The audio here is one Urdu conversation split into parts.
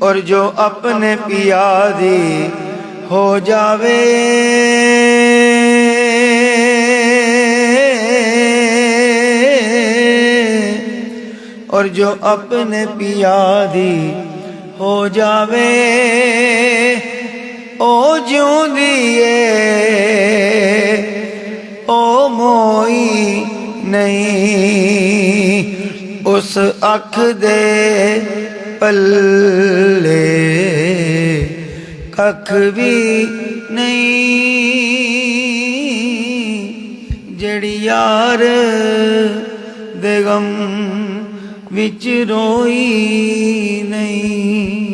اور جو اپنے پیا دی ہو جاوے اور جو اپنے پیا دی ہو جاوے او جیوں دیے او موئی نہیں اس اکھ دے پلے ککھ بھی نہیں جڑی یار دے غم وچ روئی نہیں.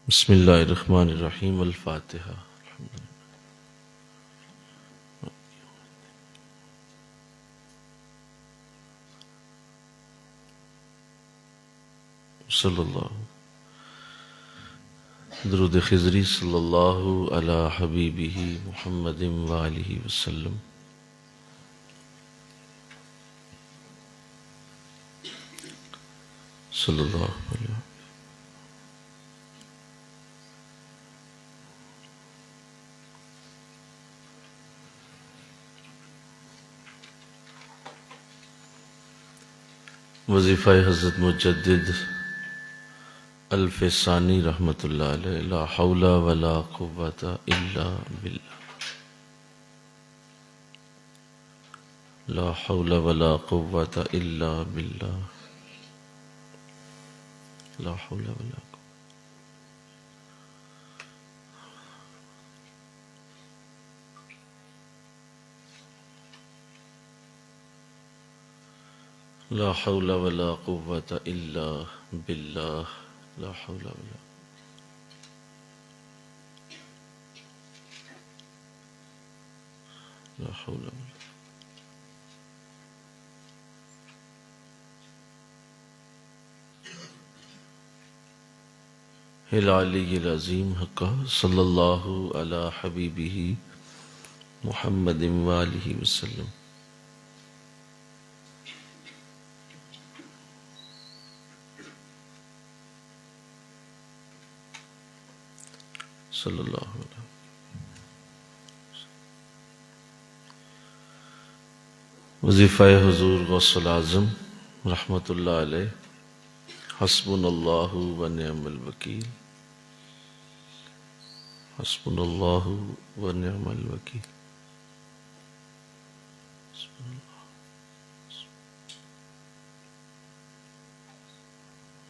بسم اللہ الرحمن الرحیم. الفاتحہ. صلی اللہ درود خضری صلی اللہ علی حبیبہ محمد وآلہ وسلم. صلی اللہ علیہ وسلم. وظیفہ حضرت مجدد الف ثانی رحمۃ اللہ علیہ. لا حول ولا قوۃ الا باللہ. لا حول ولا قوۃ الا باللہ. لا حول ولا قوۃ. لا حول ولا قوۃ الا باللہ. لا حول ولا لا حول ولا. العلی العظیم حق صلی اللہ علی حبیبہ محمد وآلہ وسلم. صلی اللہ علیہ وسلم. وظیفہ حضور غوث العظم رحمۃ اللہ علیہ. حسبنا اللہ ونعم الوکیل. حسبنا اللہ ونعم الوکیل.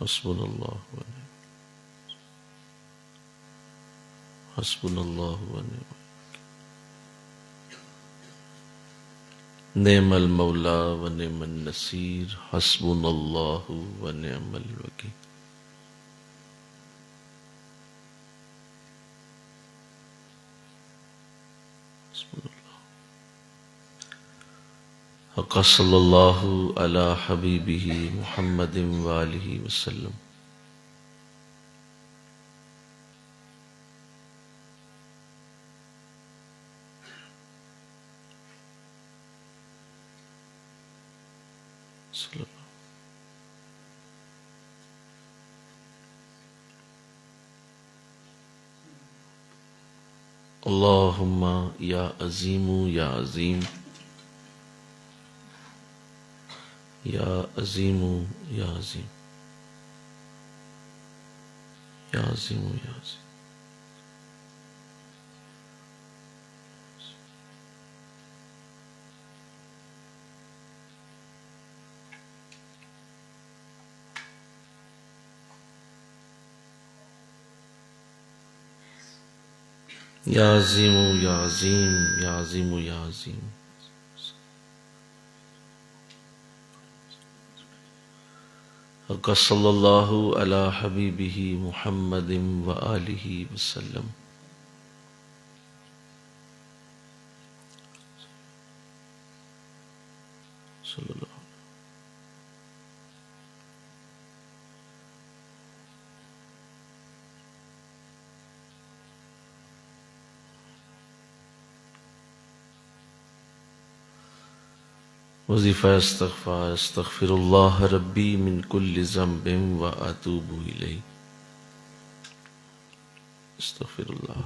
حسبنا اللہ ونعم. حسبنا اللہ ونعم. نعم المولا ونعم النصیر. حسبنا اللہ ونعم الوکیل. حق صلی اللہ علی حبیبہ محمد وآلہ وسلم. اللہم یا عظیم یا عظیم یا عظیم یا عظیم یا عظیم یا عظیم. یا عظیم یا عظیم یا عظیم یا عظیم. حق صلی اللہ علی حبیبہ محمد وآلہ وسلم. صلی اللہ. وظیفہ استغفار. استغفر اللہ ربی من کل ذنب واتوب الیہ. استغفر اللہ.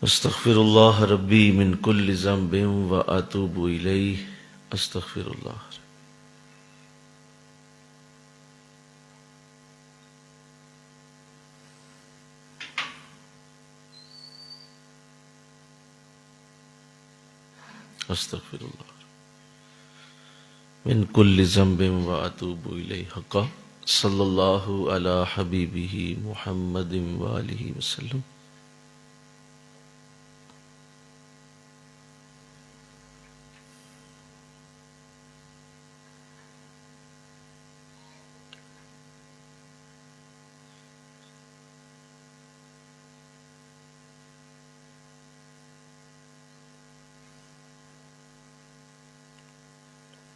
استغفر اللہ ربی من کل ذنب واتوب الیہ. استغفر اللہ. استغفر اللہ من کل ذنب واتوب الیہ. حق صلی اللہ علی حبیبہ محمد وآلہ وسلم.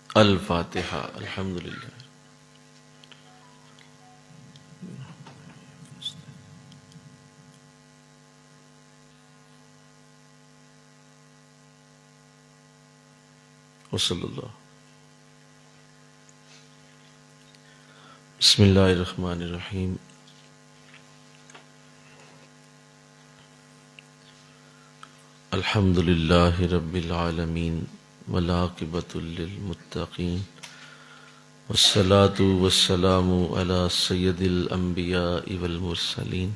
الفاتحہ. الحمدللہ. وصلی اللہ. بسم اللہ الرحمن الرحیم. الحمدللہ رب العالمین والعاقبۃ للمتقین والصلاة والسلام علی سید الانبیاء والمرسلین.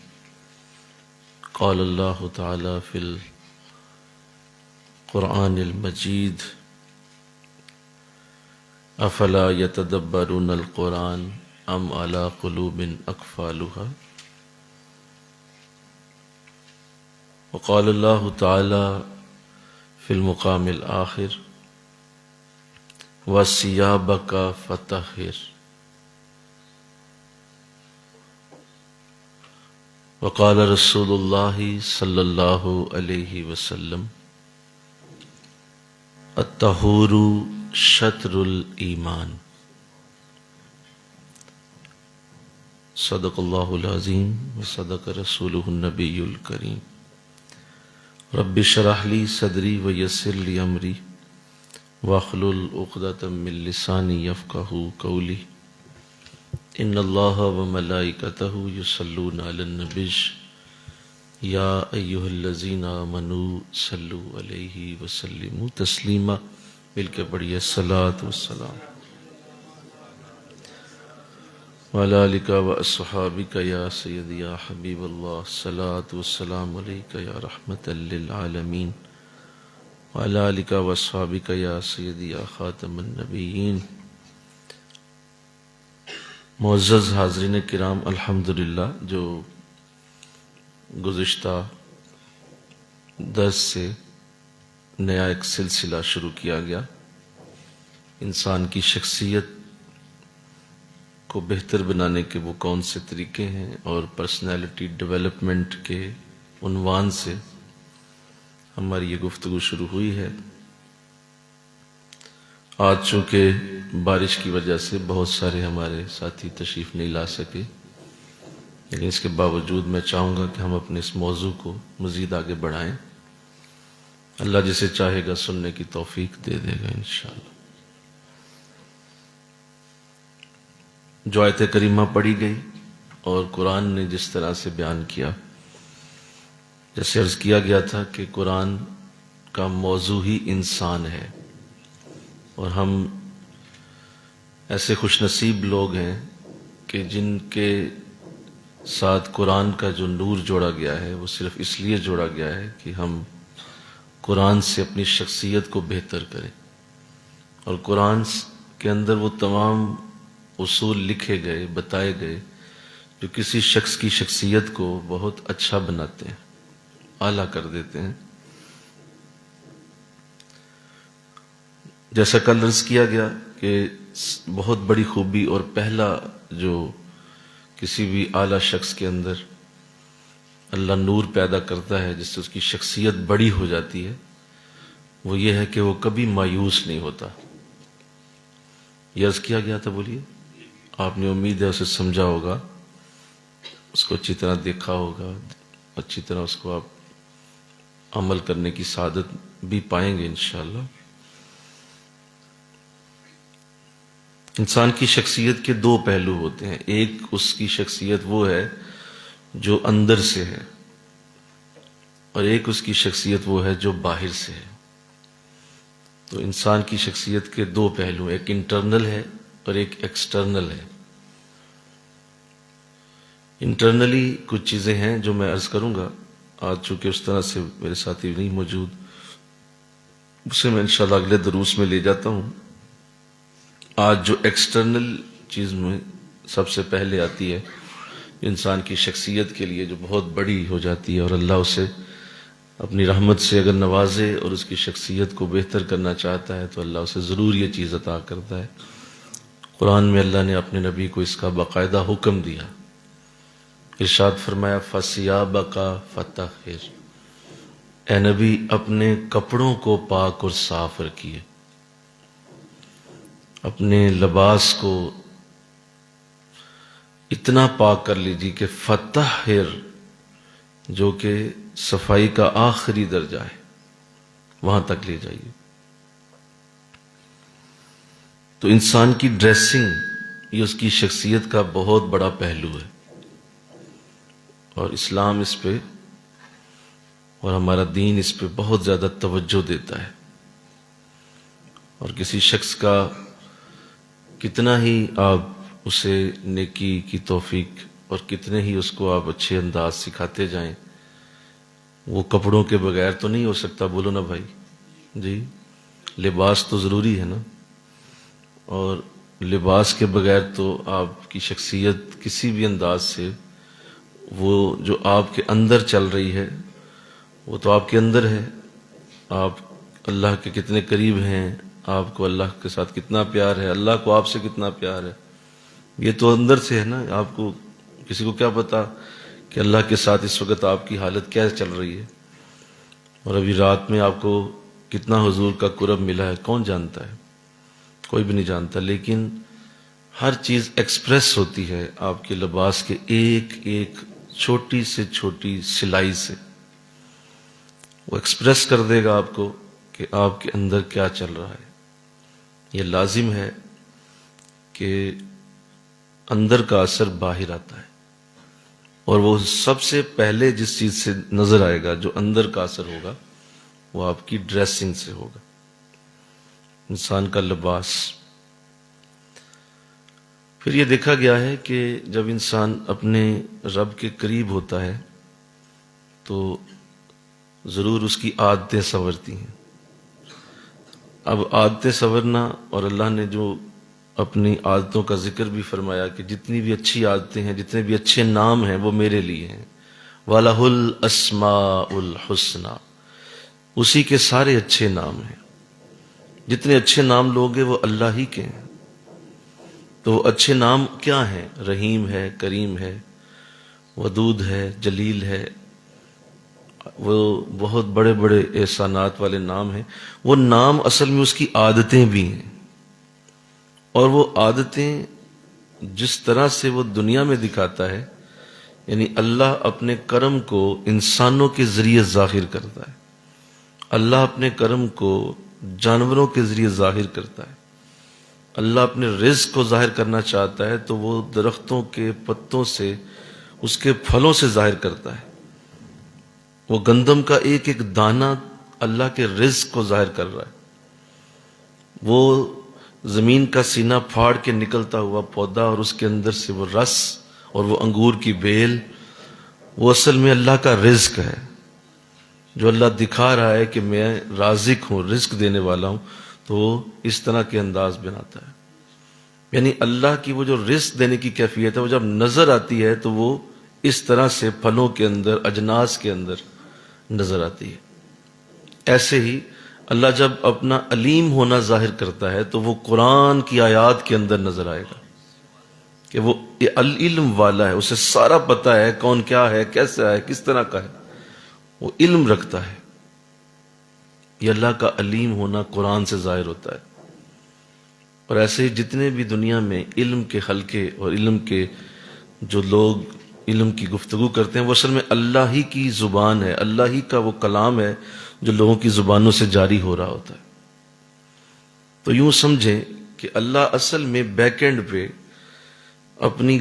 قال اللہ تعالی فی القرآن المجید افلا یتدبرون القرآن ام علی قلوب اقفالها. وقال اللہ تعالی فی المقام الآخر وَثِيَابَكَ فَطَهِّرْ. وقال رسول اللہ صلی اللہ علیہ وسلم الطہور شطر الایمان. صدق اللہ العظیم وصدق رسولہ النبی الکریم. رب اشرح لی صدری ویسر لی امری واحلل عقدۃ من لسانی یفقہوا قولی. ان اللہ وملائکتہ یصلون علی النبی یا ایہا الذین آمنوا صلوا علیہ وسلموا تسلیما. مل کے پڑھیے الصلاۃ والسلام وعلی آلک واصحابک یا سیدی یا حبیب اللہ. الصلاۃ والسلام علیک یا رحمۃ للعالمین وعلی آلک واصحابک یا سیدی یا خاتم النبیین. معزز حاضرین کرام، الحمدللہ جو گزشتہ درس سے نیا ایک سلسلہ شروع کیا گیا، انسان کی شخصیت کو بہتر بنانے کے وہ کون سے طریقے ہیں، اور پرسنالٹی ڈیولپمنٹ کے عنوان سے ہماری یہ گفتگو شروع ہوئی ہے. آج چونکہ بارش کی وجہ سے بہت سارے ہمارے ساتھی تشریف نہیں لا سکے، لیکن اس کے باوجود میں چاہوں گا کہ ہم اپنے اس موضوع کو مزید آگے بڑھائیں. اللہ جسے چاہے گا سننے کی توفیق دے دے گا انشاءاللہ. جو آیت کریمہ پڑھی گئی اور قرآن نے جس طرح سے بیان کیا، جیسے عرض کیا گیا تھا کہ قرآن کا موضوع ہی انسان ہے، اور ہم ایسے خوش نصیب لوگ ہیں کہ جن کے ساتھ قرآن کا جو نور جوڑا گیا ہے وہ صرف اس لیے جوڑا گیا ہے کہ ہم قرآن سے اپنی شخصیت کو بہتر کریں، اور قرآن کے اندر وہ تمام اصول لکھے گئے، بتائے گئے، جو کسی شخص کی شخصیت کو بہت اچھا بناتے ہیں، اعلیٰ کر دیتے ہیں. جیسا کل عرض کیا گیا کہ بہت بڑی خوبی اور پہلا جو کسی بھی اعلیٰ شخص کے اندر اللہ نور پیدا کرتا ہے جس سے اس کی شخصیت بڑی ہو جاتی ہے، وہ یہ ہے کہ وہ کبھی مایوس نہیں ہوتا۔ یہ عرض کیا گیا تھا، بولیے آپ نے، امید ہے اسے سمجھا ہوگا، اس کو اچھی طرح دیکھا ہوگا، اچھی طرح اس کو آپ عمل کرنے کی سعادت بھی پائیں گے انشاءاللہ۔ انسان کی شخصیت کے دو پہلو ہوتے ہیں، ایک اس کی شخصیت وہ ہے جو اندر سے ہے، اور ایک اس کی شخصیت وہ ہے جو باہر سے ہے۔ تو انسان کی شخصیت کے دو پہلو، ایک انٹرنل ہے اور ایک ایکسٹرنل ہے۔ انٹرنلی کچھ چیزیں ہیں جو میں عرض کروں گا، آج چونکہ اس طرح سے میرے ساتھی نہیں موجود، اسے میں انشاءاللہ اگلے دروس میں لے جاتا ہوں۔ آج جو ایکسٹرنل چیز میں سب سے پہلے آتی ہے، انسان کی شخصیت کے لیے جو بہت بڑی ہو جاتی ہے، اور اللہ اسے اپنی رحمت سے اگر نوازے اور اس کی شخصیت کو بہتر کرنا چاہتا ہے تو اللہ اسے ضرور یہ چیز عطا کرتا ہے۔ قرآن میں اللہ نے اپنے نبی کو اس کا باقاعدہ حکم دیا، ارشاد فرمایا فَثِيَابَكَ فَطَهِّرْ، اے نبی اپنے کپڑوں کو پاک اور صاف رکھیے، اپنے لباس کو اتنا پاک کر لیجیے کہ فطہر، جو کہ صفائی کا آخری درجہ ہے، وہاں تک لے جائیے۔ تو انسان کی ڈریسنگ یہ اس کی شخصیت کا بہت بڑا پہلو ہے، اور اسلام اس پہ اور ہمارا دین اس پہ بہت زیادہ توجہ دیتا ہے۔ اور کسی شخص کا کتنا ہی آپ اسے نیکی کی توفیق اور کتنے ہی اس کو آپ اچھے انداز سکھاتے جائیں، وہ کپڑوں کے بغیر تو نہیں ہو سکتا، بولو نا بھائی جی، لباس تو ضروری ہے نا، اور لباس کے بغیر تو آپ کی شخصیت کسی بھی انداز سے، وہ جو آپ کے اندر چل رہی ہے وہ تو آپ کے اندر ہے، آپ اللہ کے کتنے قریب ہیں، آپ کو اللہ کے ساتھ کتنا پیار ہے، اللہ کو آپ سے کتنا پیار ہے، یہ تو اندر سے ہے نا۔ آپ کو کسی کو کیا پتا کہ اللہ کے ساتھ اس وقت آپ کی حالت کیا چل رہی ہے، اور ابھی رات میں آپ کو کتنا حضور کا قرب ملا ہے، کون جانتا ہے؟ کوئی بھی نہیں جانتا۔ لیکن ہر چیز ایکسپریس ہوتی ہے آپ کے لباس کے ایک ایک چھوٹی سے چھوٹی سلائی سے، وہ ایکسپریس کر دے گا آپ کو کہ آپ کے اندر کیا چل رہا ہے۔ یہ لازم ہے کہ اندر کا اثر باہر آتا ہے، اور وہ سب سے پہلے جس چیز سے نظر آئے گا، جو اندر کا اثر ہوگا، وہ آپ کی ڈریسنگ سے ہوگا، انسان کا لباس۔ پھر یہ دیکھا گیا ہے کہ جب انسان اپنے رب کے قریب ہوتا ہے تو ضرور اس کی عادتیں سنورتی ہیں۔ اب عادتیں سنورنا، اور اللہ نے جو اپنی عادتوں کا ذکر بھی فرمایا کہ جتنی بھی اچھی عادتیں ہیں، جتنے بھی اچھے نام ہیں، وہ میرے لیے ہیں، وَلَهُ الْأَسْمَاءُ الْحُسْنَى، اسی کے سارے اچھے نام ہیں۔ جتنے اچھے نام لوگے وہ اللہ ہی کے ہیں۔ تو اچھے نام کیا ہیں؟ رحیم ہے، کریم ہے، ودود ہے، جلیل ہے، وہ بہت بڑے بڑے احسانات والے نام ہیں۔ وہ نام اصل میں اس کی عادتیں بھی ہیں، اور وہ عادتیں جس طرح سے وہ دنیا میں دکھاتا ہے، یعنی اللہ اپنے کرم کو انسانوں کے ذریعے ظاہر کرتا ہے، اللہ اپنے کرم کو جانوروں کے ذریعے ظاہر کرتا ہے، اللہ اپنے رزق کو ظاہر کرنا چاہتا ہے تو وہ درختوں کے پتوں سے، اس کے پھلوں سے ظاہر کرتا ہے۔ وہ گندم کا ایک ایک دانہ اللہ کے رزق کو ظاہر کر رہا ہے۔ وہ زمین کا سینہ پھاڑ کے نکلتا ہوا پودا، اور اس کے اندر سے وہ رس اور وہ انگور کی بیل، وہ اصل میں اللہ کا رزق ہے، جو اللہ دکھا رہا ہے کہ میں رازق ہوں، رزق دینے والا ہوں، تو وہ اس طرح کے انداز بناتا ہے۔ یعنی اللہ کی وہ جو رزق دینے کی کیفیت ہے، وہ جب نظر آتی ہے تو وہ اس طرح سے پھلوں کے اندر، اجناس کے اندر نظر آتی ہے۔ ایسے ہی اللہ جب اپنا علیم ہونا ظاہر کرتا ہے تو وہ قرآن کی آیات کے اندر نظر آئے گا کہ وہ علم والا ہے، اسے سارا پتا ہے کون کیا ہے، کیسا ہے، کس طرح کا ہے، وہ علم رکھتا ہے۔ یہ اللہ کا علیم ہونا قرآن سے ظاہر ہوتا ہے۔ اور ایسے ہی جتنے بھی دنیا میں علم کے حلقے اور علم کے جو لوگ علم کی گفتگو کرتے ہیں، وہ اصل میں اللہ ہی کی زبان ہے، اللہ ہی کا وہ کلام ہے جو لوگوں کی زبانوں سے جاری ہو رہا ہوتا ہے۔ تو یوں سمجھیں کہ اللہ اصل میں بیک اینڈ پہ اپنی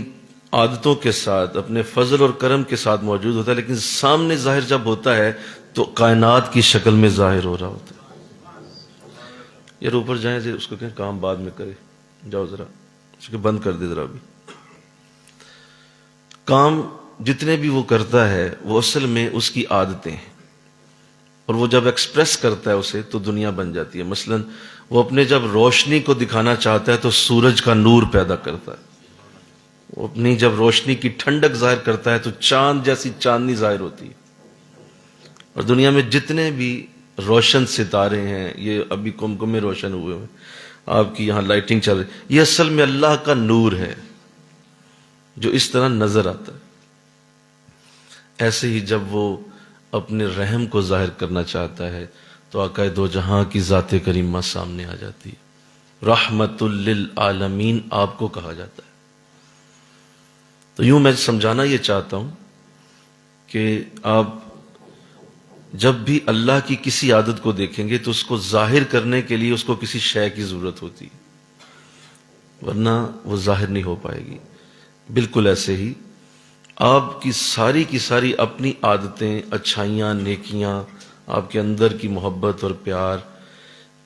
عادتوں کے ساتھ، اپنے فضل اور کرم کے ساتھ موجود ہوتا ہے، لیکن سامنے ظاہر جب ہوتا ہے تو کائنات کی شکل میں ظاہر ہو رہا ہوتا ہے۔ یار اوپر جائیں، اس کو کہیں کام بعد میں کرے، جاؤ ذرا اس کو بند کر دے ذرا بھی۔ کام جتنے بھی وہ کرتا ہے وہ اصل میں اس کی عادتیں ہیں، اور وہ جب ایکسپریس کرتا ہے اسے تو دنیا بن جاتی ہے۔ مثلا وہ اپنے جب روشنی کو دکھانا چاہتا ہے تو سورج کا نور پیدا کرتا ہے، وہ اپنی جب روشنی کی ٹھنڈک ظاہر کرتا ہے تو چاند جیسی چاندنی ظاہر ہوتی ہے۔ اور دنیا میں جتنے بھی روشن ستارے ہیں، یہ ابھی کمکم میں روشن ہوئے ہیں، آپ کی یہاں لائٹنگ چل رہی، یہ اصل میں اللہ کا نور ہے جو اس طرح نظر آتا ہے۔ ایسے ہی جب وہ اپنے رحم کو ظاہر کرنا چاہتا ہے تو آقا دو جہاں کی ذات کریمہ سامنے آ جاتی ہے، رحمت للعالمین آپ کو کہا جاتا ہے۔ تو یوں میں سمجھانا یہ چاہتا ہوں کہ آپ جب بھی اللہ کی کسی عادت کو دیکھیں گے تو اس کو ظاہر کرنے کے لیے اس کو کسی شے کی ضرورت ہوتی ہے، ورنہ وہ ظاہر نہیں ہو پائے گی۔ بالکل ایسے ہی آپ کی ساری اپنی عادتیں، اچھائیاں، نیکیاں، آپ کے اندر کی محبت اور پیار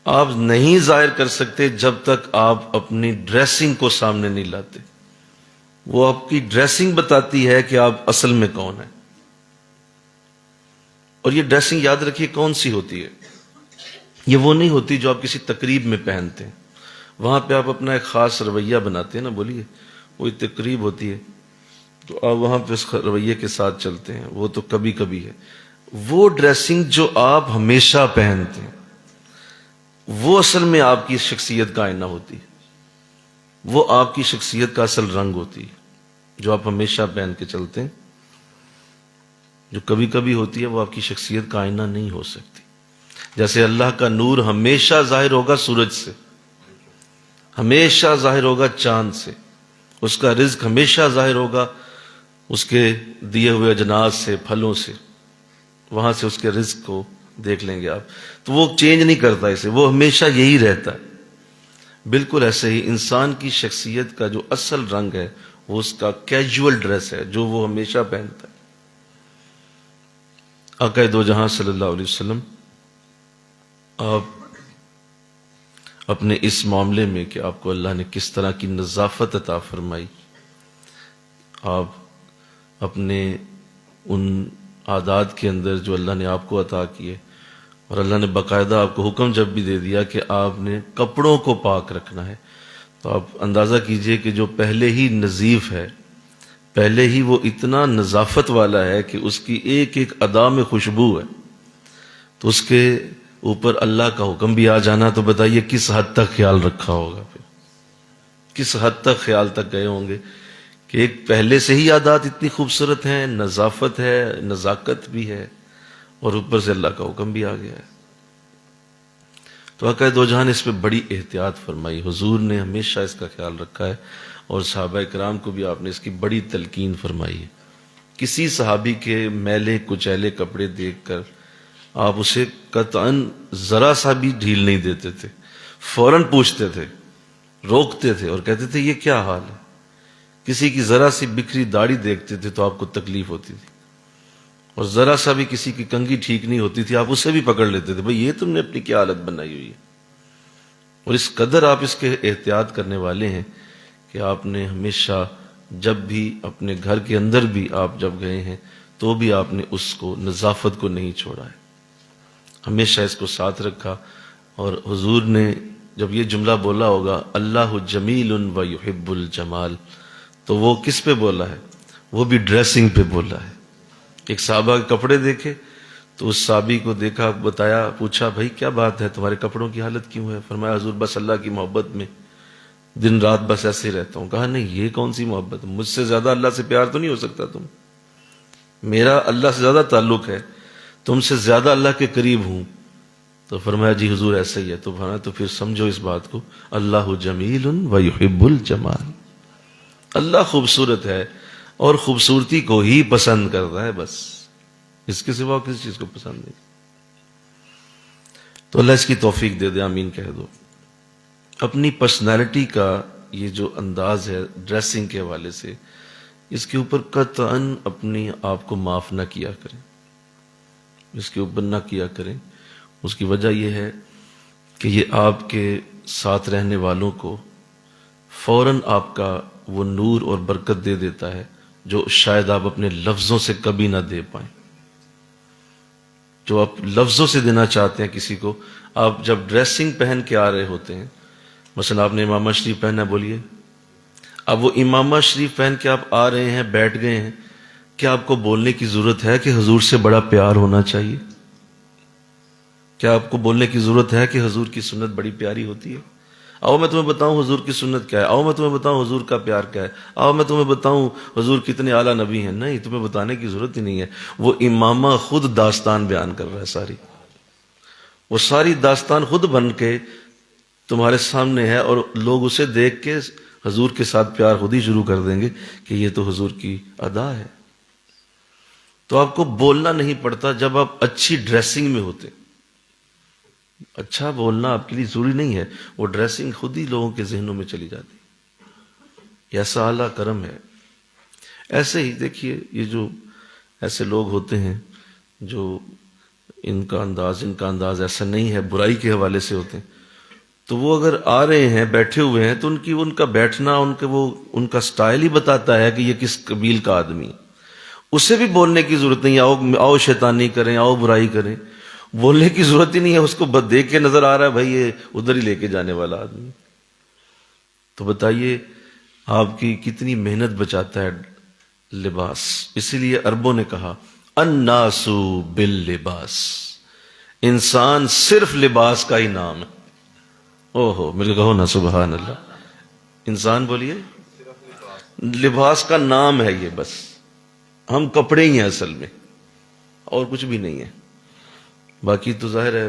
آپ نہیں ظاہر کر سکتے جب تک آپ اپنی ڈریسنگ کو سامنے نہیں لاتے۔ وہ آپ کی ڈریسنگ بتاتی ہے کہ آپ اصل میں کون ہیں۔ اور یہ ڈریسنگ یاد رکھیے کون سی ہوتی ہے، یہ وہ نہیں ہوتی جو آپ کسی تقریب میں پہنتے ہیں، وہاں پہ آپ اپنا ایک خاص رویہ بناتے ہیں نا، بولیے وہی تقریب ہوتی ہے تو آپ وہاں پہ اس رویے کے ساتھ چلتے ہیں، وہ تو کبھی کبھی ہے۔ وہ ڈریسنگ جو آپ ہمیشہ پہنتے ہیں وہ اصل میں آپ کی شخصیت کا آئینہ ہوتی ہے، وہ آپ کی شخصیت کا اصل رنگ ہوتی ہے، جو آپ ہمیشہ پہن کے چلتے ہیں۔ جو کبھی کبھی ہوتی ہے وہ آپ کی شخصیت کا آئینہ نہیں ہو سکتی۔ جیسے اللہ کا نور ہمیشہ ظاہر ہوگا سورج سے، ہمیشہ ظاہر ہوگا چاند سے، اس کا رزق ہمیشہ ظاہر ہوگا اس کے دیے ہوئے اجناس سے، پھلوں سے، وہاں سے اس کے رزق کو دیکھ لیں گے آپ، تو وہ چینج نہیں کرتا اسے، وہ ہمیشہ یہی رہتا ہے۔ بالکل ایسے ہی انسان کی شخصیت کا جو اصل رنگ ہے وہ اس کا کیجول ڈریس ہے جو وہ ہمیشہ پہنتا ہے۔ آقا دو جہاں صلی اللہ علیہ وسلم آپ اپنے اس معاملے میں کہ آپ کو اللہ نے کس طرح کی نظافت عطا فرمائی، آپ اپنے ان عادات کے اندر جو اللہ نے آپ کو عطا کیے، اور اللہ نے باقاعدہ آپ کو حکم جب بھی دے دیا کہ آپ نے کپڑوں کو پاک رکھنا ہے، تو آپ اندازہ کیجئے کہ جو پہلے ہی نظیف ہے، پہلے ہی وہ اتنا نظافت والا ہے کہ اس کی ایک ایک ادا میں خوشبو ہے، تو اس کے اوپر اللہ کا حکم بھی آ جانا، تو بتائیے کس حد تک خیال رکھا ہوگا، پھر کس حد تک خیال تک گئے ہوں گے کہ ایک پہلے سے ہی عادات اتنی خوبصورت ہیں، نظافت ہے، نزاکت بھی ہے، اور اوپر سے اللہ کا حکم بھی آ گیا ہے۔ تو آقا دو جہاں نے اس پہ بڑی احتیاط فرمائی، حضور نے ہمیشہ اس کا خیال رکھا ہے، اور صحابہ کرام کو بھی آپ نے اس کی بڑی تلقین فرمائی ہے۔ کسی صحابی کے میلے کچیلے کپڑے دیکھ کر آپ اسے قطعاً ذرا سا بھی ڈھیل نہیں دیتے تھے، فوراً پوچھتے تھے، روکتے تھے اور کہتے تھے یہ کیا حال ہے۔ کسی کی ذرا سی بکھری داڑھی دیکھتے تھے تو آپ کو تکلیف ہوتی تھی، اور ذرا سا بھی کسی کی کنگھی ٹھیک نہیں ہوتی تھی آپ اسے بھی پکڑ لیتے تھے، بھئی یہ تم نے اپنی کیا حالت بنائی ہوئی ہے۔ اور اس قدر آپ اس کے احتیاط کرنے والے ہیں کہ آپ نے ہمیشہ جب بھی اپنے گھر کے اندر بھی آپ جب گئے ہیں تو بھی آپ نے اس کو نظافت کو نہیں چھوڑا ہے، ہمیشہ اس کو ساتھ رکھا۔ اور حضور نے جب یہ جملہ بولا ہوگا اللہ جمیل و یحب الجمال، تو وہ کس پہ بولا ہے؟ وہ بھی ڈریسنگ پہ بولا ہے۔ ایک صحابہ کے کپڑے دیکھے تو اس صحابی کو دیکھا، بتایا، پوچھا بھائی کیا بات ہے، تمہارے کپڑوں کی حالت کیوں ہے؟ فرمایا حضور بس اللہ کی محبت میں دن رات بس ایسے ہی رہتا ہوں. کہا نہیں، یہ کون سی محبت ہے؟ مجھ سے زیادہ اللہ سے پیار تو نہیں ہو سکتا تم. میرا اللہ سے زیادہ تعلق ہے، تم سے زیادہ اللہ کے قریب ہوں. تو فرمایا جی حضور ایسا ہی ہے. تو فرمایا تو پھر سمجھو اس بات کو، اللہ جمیل و یحب الجمال. اللہ خوبصورت ہے اور خوبصورتی کو ہی پسند کرتا ہے، بس اس کے سوا کسی چیز کو پسند نہیں. تو اللہ اس کی توفیق دے دے، آمین کہہ دو. اپنی پرسنالٹی کا یہ جو انداز ہے ڈریسنگ کے حوالے سے، اس کے اوپر قطعاً اپنی آپ کو معاف نہ کیا کریں، اس کے اوپر نہ کیا کریں. اس کی وجہ یہ ہے کہ یہ آپ کے ساتھ رہنے والوں کو فوراً آپ کا وہ نور اور برکت دے دیتا ہے جو شاید آپ اپنے لفظوں سے کبھی نہ دے پائیں. جو آپ لفظوں سے دینا چاہتے ہیں کسی کو، آپ جب ڈریسنگ پہن کے آ رہے ہوتے ہیں، مثلا آپ نے امامہ شریف پہنا، بولیے اب وہ امامہ شریف پہن کے آپ آ رہے ہیں، بیٹھ گئے ہیں، کیا آپ کو بولنے کی ضرورت ہے کہ حضور سے بڑا پیار ہونا چاہیے؟ کیا آپ کو بولنے کی ضرورت ہے کہ حضور کی سنت بڑی پیاری ہوتی ہے؟ آؤ میں تمہیں بتاؤں حضور کی سنت کیا ہے، آؤ میں تمہیں بتاؤں حضور کا پیار کیا ہے، آؤ میں تمہیں بتاؤں حضور کتنے اعلیٰ نبی ہیں. نہیں، تمہیں بتانے کی ضرورت ہی نہیں ہے. وہ امامہ خود داستان بیان کر رہا ہے ساری. وہ ساری داستان خود بن کے تمہارے سامنے ہے، اور لوگ اسے دیکھ کے حضور کے ساتھ پیار خود ہی شروع کر دیں گے کہ یہ تو حضور کی ادا ہے. تو آپ کو بولنا نہیں پڑتا جب آپ اچھی ڈریسنگ میں ہوتے. اچھا بولنا آپ کے لیے ضروری نہیں ہے، وہ ڈریسنگ خود ہی لوگوں کے ذہنوں میں چلی جاتی. یہ ایسا اعلیٰ کرم ہے. ایسے ہی دیکھیے، یہ جو ایسے لوگ ہوتے ہیں جو ان کا انداز ایسا نہیں ہے، برائی کے حوالے سے ہوتے ہیں، تو وہ اگر آ رہے ہیں، بیٹھے ہوئے ہیں، تو ان کا بیٹھنا، ان کا سٹائل ہی بتاتا ہے کہ یہ کس قبیل کا آدمی ہے. اسے بھی بولنے کی ضرورت نہیں، آؤ شیطانی کریں، آؤ برائی کریں، بولنے کی ضرورت ہی نہیں ہے. اس کو دیکھ کے نظر آ رہا ہے بھائی یہ ادھر ہی لے کے جانے والا آدمی. تو بتائیے آپ کی کتنی محنت بچاتا ہے لباس. اسی لیے عربوں نے کہا الناس باللباس، انسان صرف لباس کا ہی نام ہے. اوہو، مل کے کہو نا سبحان اللہ. انسان بولیے، لباس کا نام ہے یہ، بس ہم کپڑے ہی ہیں اصل میں، اور کچھ بھی نہیں ہے. باقی تو ظاہر ہے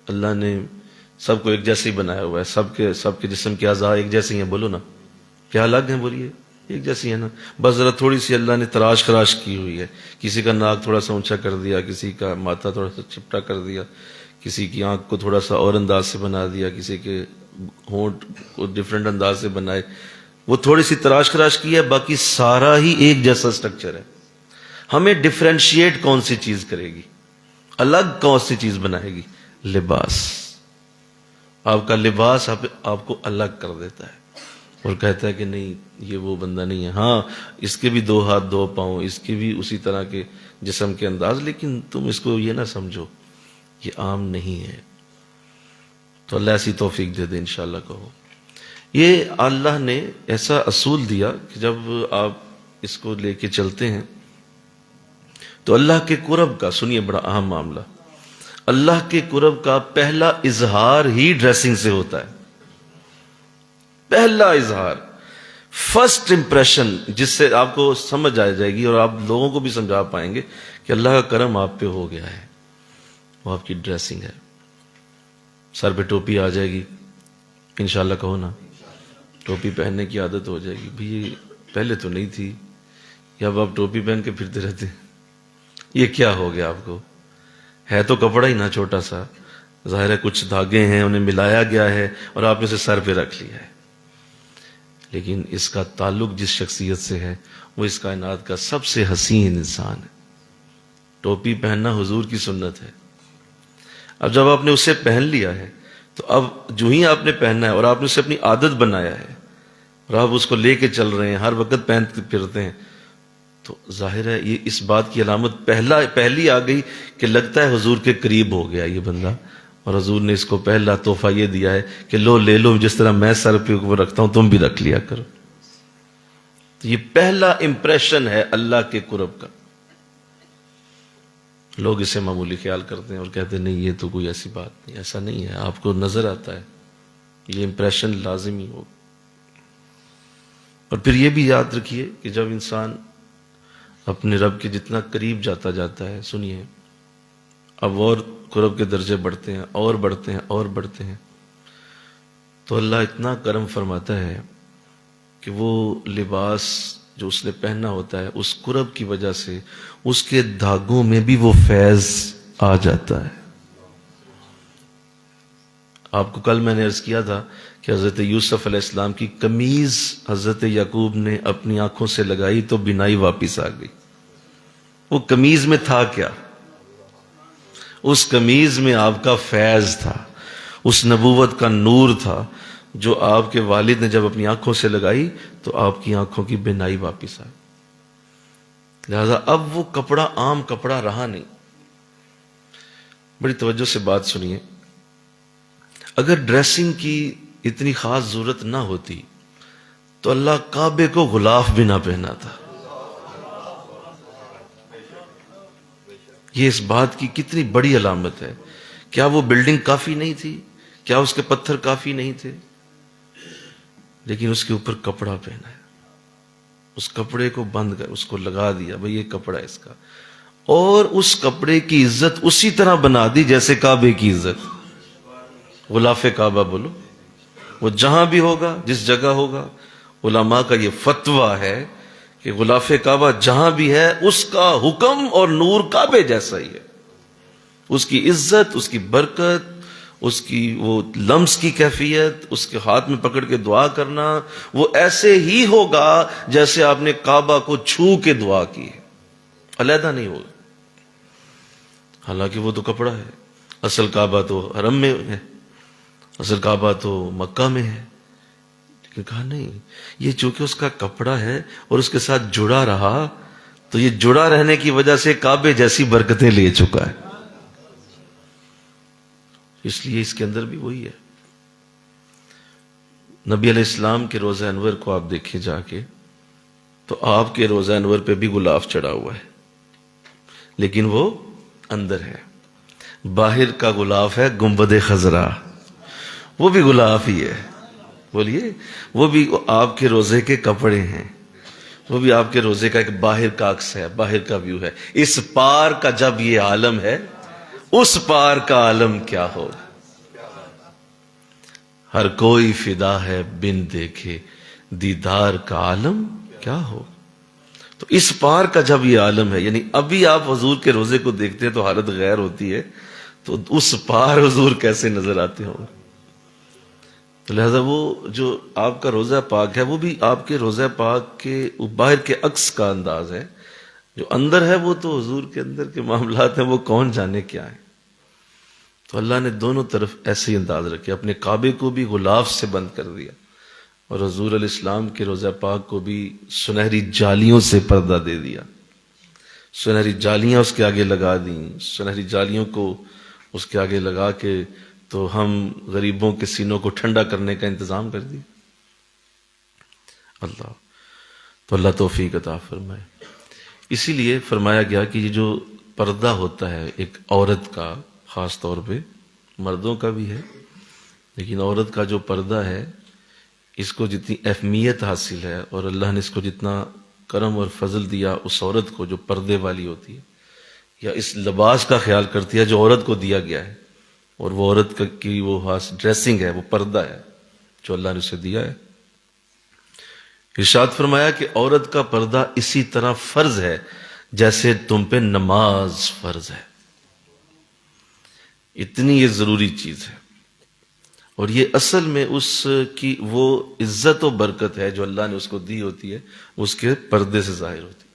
اللہ نے سب کو ایک جیسے ہی بنایا ہوا ہے. سب کے جسم کے اعضاء ایک جیسے ہی ہیں. بولو نا، کیا الگ ہیں؟ بولیے ایک جیسی ہے نا. بس ذرا تھوڑی سی اللہ نے تراش خراش کی ہوئی ہے. کسی کا ناک تھوڑا سا اونچا کر دیا، کسی کا ماتھا تھوڑا سا چپٹا کر دیا، کسی کی آنکھ کو تھوڑا سا اور انداز سے بنا دیا، کسی کے ہونٹ کو ڈفرینٹ انداز سے بنائے. وہ تھوڑی سی تراش خراش کی ہے، باقی سارا ہی ایک جیسا سٹرکچر ہے. ہمیں ڈفرینشیٹ کون سی چیز کرے گی، الگ کون سی چیز بنائے گی؟ لباس. آپ کا لباس آپ کو الگ کر دیتا ہے اور کہتا ہے کہ نہیں، یہ وہ بندہ نہیں ہے. ہاں، اس کے بھی 2 ہاتھ 2 پاؤں، اس کے بھی اسی طرح کے جسم کے انداز، لیکن تم اس کو یہ نہ سمجھو یہ عام نہیں ہے. تو اللہ ایسی توفیق دے دے انشاءاللہ. کہو یہ اللہ نے ایسا اصول دیا کہ جب آپ اس کو لے کے چلتے ہیں تو اللہ کے قرب کا، سنیے بڑا اہم معاملہ، اللہ کے قرب کا پہلا اظہار ہی ڈریسنگ سے ہوتا ہے. پہلا اظہار، فرسٹ امپریشن، جس سے آپ کو سمجھ آ جائے گی اور آپ لوگوں کو بھی سمجھا پائیں گے کہ اللہ کا کرم آپ پہ ہو گیا ہے، وہ آپ کی ڈریسنگ ہے. سر پہ ٹوپی آ جائے گی انشاءاللہ. کہو نا، ٹوپی پہننے کی عادت ہو جائے گی. بھی پہلے تو نہیں تھی، یا اب آپ ٹوپی پہن کے پھرتے رہتے ہیں. یہ کیا ہو گیا آپ کو؟ ہے تو کپڑا ہی نا چھوٹا سا، ظاہر ہے کچھ دھاگے ہیں، انہیں ملایا گیا ہے اور آپ نے اسے سر پہ رکھ لیا ہے. لیکن اس کا تعلق جس شخصیت سے ہے وہ اس کائنات کا سب سے حسین انسان ہے. ٹوپی پہننا حضور کی سنت ہے. اب جب آپ نے اسے پہن لیا ہے تو اب جو ہی آپ نے پہننا ہے اور آپ نے اسے اپنی عادت بنایا ہے اور آپ اس کو لے کے چل رہے ہیں، ہر وقت پہنتے پھرتے ہیں، تو ظاہر ہے یہ اس بات کی علامت پہلی آ گئی کہ لگتا ہے حضور کے قریب ہو گیا یہ بندہ. اور حضور نے اس کو پہلا تحفہ یہ دیا ہے کہ لے لو، جس طرح میں سر پہ اوپر رکھتا ہوں تم بھی رکھ لیا کرو. تو یہ پہلا امپریشن ہے اللہ کے قرب کا. لوگ اسے معمولی خیال کرتے ہیں اور کہتے ہیں نہیں یہ تو کوئی ایسی بات نہیں. ایسا نہیں ہے، آپ کو نظر آتا ہے، یہ امپریشن لازمی ہو. اور پھر یہ بھی یاد رکھیے کہ جب انسان اپنے رب کے جتنا قریب جاتا جاتا ہے، سنیے، اب اور قرب کے درجے بڑھتے ہیں اور بڑھتے ہیں اور بڑھتے ہیں، تو اللہ اتنا کرم فرماتا ہے کہ وہ لباس جو اس نے پہنا ہوتا ہے اس قرب کی وجہ سے اس کے دھاگوں میں بھی وہ فیض آ جاتا ہے۔ آپ کو کل میں نے عرض کیا تھا کہ حضرت یوسف علیہ السلام کی قمیض حضرت یعقوب نے اپنی آنکھوں سے لگائی تو بینائی واپس آ گئی۔ وہ قمیض میں تھا کیا؟ اس قمیض میں آپ کا فیض تھا، اس نبوت کا نور تھا جو آپ کے والد نے جب اپنی آنکھوں سے لگائی تو آپ کی آنکھوں کی بینائی واپس آئی۔ لہذا اب وہ کپڑا عام کپڑا رہا نہیں۔ بڑی توجہ سے بات سنیے، اگر ڈریسنگ کی اتنی خاص ضرورت نہ ہوتی تو اللہ کعبے کو غلاف بھی نہ پہناتا۔ یہ اس بات کی کتنی بڑی علامت ہے۔ کیا وہ بلڈنگ کافی نہیں تھی؟ کیا اس کے پتھر کافی نہیں تھے؟ لیکن اس کے اوپر کپڑا پہنا ہے، اس کپڑے کو بند کر اس کو لگا دیا، بھئی یہ کپڑا ہے اس کا، اور اس کپڑے کی عزت اسی طرح بنا دی جیسے کعبے کی عزت۔ غلاف کعبہ بولو، وہ جہاں بھی ہوگا، جس جگہ ہوگا، علماء کا یہ فتویٰ ہے کہ غلاف کعبہ جہاں بھی ہے اس کا حکم اور نور کعبے جیسا ہی ہے۔ اس کی عزت، اس کی برکت، اس کی وہ لمس کی کیفیت، اس کے ہاتھ میں پکڑ کے دعا کرنا، وہ ایسے ہی ہوگا جیسے آپ نے کعبہ کو چھو کے دعا کی ہے، علیحدہ نہیں ہوگا۔ حالانکہ وہ تو کپڑا ہے، اصل کعبہ تو حرم میں ہے، اصل کعبہ تو مکہ میں ہے، لیکن کہا نہیں، یہ چونکہ اس کا کپڑا ہے اور اس کے ساتھ جڑا رہا تو یہ جڑا رہنے کی وجہ سے کعبے جیسی برکتیں لے چکا ہے۔ اس لیے اس کے اندر بھی وہی ہے۔ نبی علیہ السلام کے روضہ انور کو آپ دیکھیں جا کے تو آپ کے روضہ انور پہ بھی غلاف چڑھا ہوا ہے، لیکن وہ اندر ہے۔ باہر کا غلاف ہے گنبد خضرا، وہ بھی غلاف ہی ہے، بولیے، وہ بھی آپ کے روزے کے کپڑے ہیں، وہ بھی آپ کے روزے کا ایک باہر کا عکس ہے، باہر کا ویو ہے۔ اس پار کا جب یہ عالم ہے، اس پار کا عالم کیا ہوگا؟ ہر کوئی فدا ہے بن دیکھے دیدار کا عالم کیا ہو۔ تو اس پار کا جب یہ عالم ہے، یعنی ابھی آپ حضور کے روزے کو دیکھتے ہیں تو حالت غیر ہوتی ہے، تو اس پار حضور کیسے نظر آتے ہوں۔ تو لہذا وہ جو آپ کا روزہ پاک ہے وہ بھی آپ کے روزہ پاک کے باہر کے عکس کا انداز ہے، جو اندر ہے وہ تو حضور کے اندر کے معاملات ہیں، وہ کون جانے کیا ہے۔ تو اللہ نے دونوں طرف ایسے ہی انداز رکھے، اپنے کعبے کو بھی غلاف سے بند کر دیا اور حضور علیہ السلام کے روزہ پاک کو بھی سنہری جالیوں سے پردہ دے دیا، سنہری جالیاں اس کے آگے لگا دیں، سنہری جالیوں کو اس کے آگے لگا کے تو ہم غریبوں کے سینوں کو ٹھنڈا کرنے کا انتظام کر دیا۔ اللہ توفیق عطا فرمائے۔ اسی لیے فرمایا گیا کہ یہ جو پردہ ہوتا ہے ایک عورت کا، خاص طور پہ مردوں کا بھی ہے، لیکن عورت کا جو پردہ ہے اس کو جتنی اہمیت حاصل ہے اور اللہ نے اس کو جتنا کرم اور فضل دیا اس عورت کو جو پردے والی ہوتی ہے یا اس لباس کا خیال کرتی ہے جو عورت کو دیا گیا ہے، اور وہ عورت کی وہ ڈریسنگ ہے، وہ پردہ ہے جو اللہ نے اسے دیا ہے۔ ارشاد فرمایا کہ عورت کا پردہ اسی طرح فرض ہے جیسے تم پہ نماز فرض ہے۔ اتنی یہ ضروری چیز ہے، اور یہ اصل میں اس کی وہ عزت و برکت ہے جو اللہ نے اس کو دی ہوتی ہے، اس کے پردے سے ظاہر ہوتی ہے۔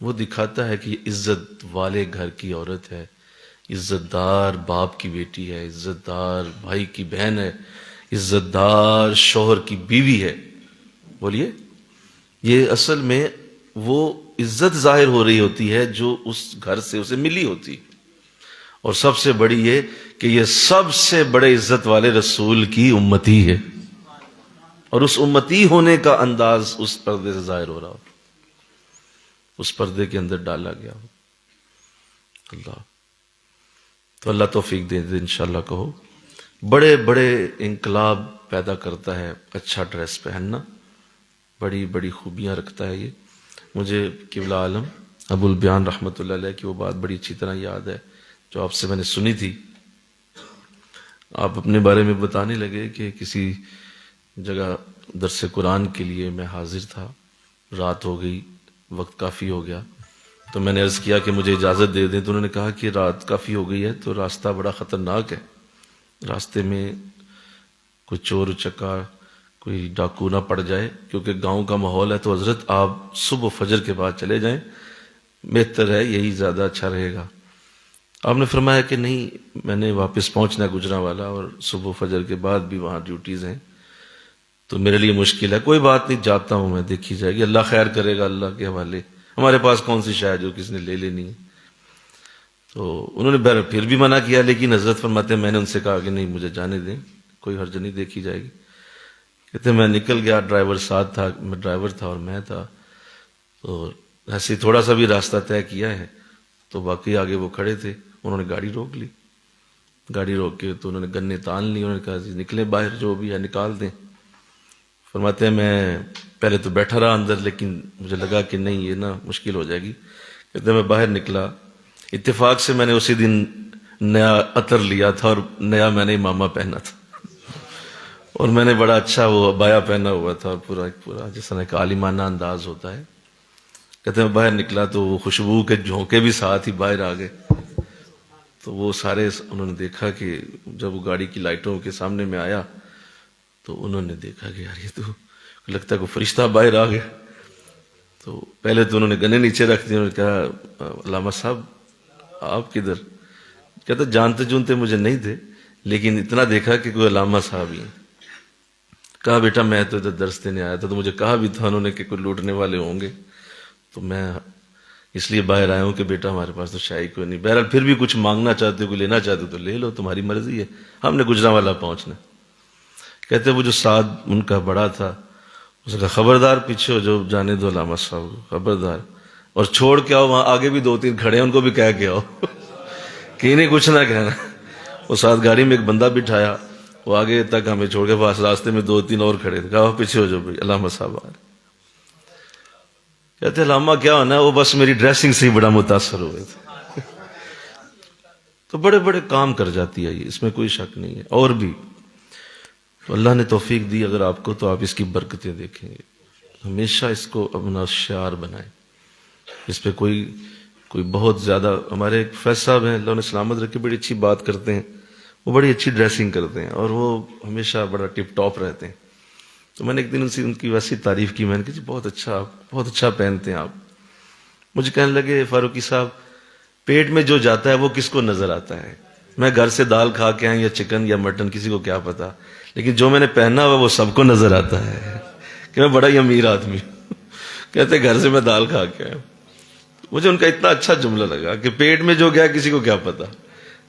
وہ دکھاتا ہے کہ یہ عزت والے گھر کی عورت ہے، عزت دار باپ کی بیٹی ہے، عزت دار بھائی کی بہن ہے، عزت دار شوہر کی بیوی ہے۔ بولیے، یہ اصل میں وہ عزت ظاہر ہو رہی ہوتی ہے جو اس گھر سے اسے ملی ہوتی ہے، اور سب سے بڑی یہ کہ یہ سب سے بڑے عزت والے رسول کی امتی ہے، اور اس امتی ہونے کا انداز اس پردے سے ظاہر ہو رہا ہو، اس پردے کے اندر ڈالا گیا ہو۔ تو اللہ توفیق دے دے انشاءاللہ کہو۔ بڑے بڑے انقلاب پیدا کرتا ہے اچھا ڈریس پہننا، بڑی بڑی خوبیاں رکھتا ہے یہ. مجھے قبلہ عالم ابو البیان رحمۃ اللہ علیہ کی وہ بات بڑی اچھی طرح یاد ہے جو آپ سے میں نے سنی تھی. آپ اپنے بارے میں بتانے لگے کہ کسی جگہ درس قرآن کے لیے میں حاضر تھا، رات ہو گئی، وقت کافی ہو گیا، تو میں نے عرض کیا کہ مجھے اجازت دے دیں. تو انہوں نے کہا کہ رات کافی ہو گئی ہے تو راستہ بڑا خطرناک ہے، راستے میں کوئی چور چکا کوئی ڈاکو نہ پڑ جائے، کیونکہ گاؤں کا ماحول ہے. تو حضرت آپ صبح فجر کے بعد چلے جائیں، بہتر ہے، یہی زیادہ اچھا رہے گا. آپ نے فرمایا کہ نہیں، میں نے واپس پہنچنا ہے گجرانوالا، اور صبح فجر کے بعد بھی وہاں ڈیوٹیز ہیں، تو میرے لیے مشکل ہے. کوئی بات نہیں، جاتا ہوں میں، دیکھی جائے گی، اللہ خیر کرے گا، اللہ کے حوالے، ہمارے پاس کون سی شاید جو کسی نے لے لینی ہے. تو انہوں نے پھر بھی منع کیا، لیکن حضرت فرماتے ہیں میں نے ان سے کہا کہ نہیں، مجھے جانے دیں، کوئی حرج نہیں، دیکھی جائے گی. کہتے ہیں میں نکل گیا، ڈرائیور ساتھ تھا، میں ڈرائیور تھا اور میں تھا، تو ایسے تھوڑا سا بھی راستہ طے کیا ہے تو باقی آگے وہ کھڑے تھے، انہوں نے گاڑی روک لی. گاڑی روک کے تو انہوں نے گنے تان لی، انہوں نے کہا جی نکلیں باہر، جو بھی ہے نکال دیں. فرماتے ہیں میں پہلے تو بیٹھا رہا اندر، لیکن مجھے لگا کہ نہیں، یہ نا مشکل ہو جائے گی. کہتے ہیں میں باہر نکلا، اتفاق سے میں نے اسی دن نیا عطر لیا تھا اور نیا میں نے امامہ پہنا تھا، اور میں نے بڑا اچھا وہ عبایا پہنا ہوا تھا، اور پورا جس طرح کا عالمانہ انداز ہوتا ہے. کہتے ہیں میں باہر نکلا تو وہ خوشبو کے جھونکے بھی ساتھ ہی باہر آ گئے. تو وہ سارے انہوں نے دیکھا کہ جب وہ گاڑی کی لائٹوں کے سامنے میں آیا تو انہوں نے دیکھا کہ یار یہ تو لگتا ہے کوئی فرشتہ باہر آ گیا. تو پہلے تو انہوں نے گنے نیچے رکھ دیے، انہوں نے کہا علامہ صاحب آپ کدھر؟ کہتے جانتے جونتے مجھے نہیں تھے، لیکن اتنا دیکھا کہ کوئی علامہ صاحب ہی ہیں. کہا بیٹا میں تو ادھر درس دینے آیا تھا، تو مجھے کہا بھی تھا انہوں نے کہ کوئی لوٹنے والے ہوں گے، تو میں اس لیے باہر آیا ہوں کہ بیٹا ہمارے پاس تو شاہی کوئی نہیں. بہرحال پھر بھی کچھ مانگنا چاہتے ہو، کوئی لینا چاہتے ہو تو لے لو، تمہاری مرضی ہے، ہم نے گجرانوالا پہنچنا. کہتے وہ جو ساتھ ان کا بڑا تھا اس نے کہا خبردار پیچھے ہو، جو جانے دو علامہ صاحب کو، خبردار، اور چھوڑ کے آؤ، وہاں آگے بھی 2-3 کھڑے ہیں، ان کو بھی کہہ کے آؤ کہ انہیں کچھ نہ کہنا. وہ ساتھ گاڑی میں ایک بندہ بٹھایا، وہ آگے تک ہمیں چھوڑ کے پاس راستے میں 2-3 اور کھڑے تھے، کہا پیچھے ہو جو بھائی، علامہ صاحب آ رہے. کہتے علامہ کیا ہونا ہے، وہ بس میری ڈریسنگ سے ہی بڑا متاثر ہوئے تھے. تو بڑے بڑے کام کر جاتی ہے یہ، اس میں کوئی شک نہیں ہے. اور بھی تو اللہ نے توفیق دی اگر آپ کو، تو آپ اس کی برکتیں دیکھیں گے. ہمیشہ اس کو اپنا شعار بنائیں. اس پہ کوئی بہت زیادہ، ہمارے ایک فیض صاحب ہیں اللہ نے سلامت رکھے، بڑی اچھی بات کرتے ہیں، وہ بڑی اچھی ڈریسنگ کرتے ہیں اور وہ ہمیشہ بڑا ٹپ ٹاپ رہتے ہیں. تو میں نے ایک دن ان کی ویسی تعریف کی، میں نے کہا جی بہت اچھا پہنتے ہیں آپ. مجھے کہنے لگے فاروقی صاحب پیٹ میں جو جاتا ہے وہ کس کو نظر آتا ہے؟ میں گھر سے دال کھا کے آئیں یا چکن یا مٹن، کسی کو کیا پتا، لیکن جو میں نے پہنا ہوا وہ سب کو نظر آتا ہے کہ میں بڑا ہی امیر آدمی ہوں. کہتے گھر سے میں دال کھا کے آیا. مجھے ان کا اتنا اچھا جملہ لگا کہ پیٹ میں جو گیا کسی کو کیا پتا،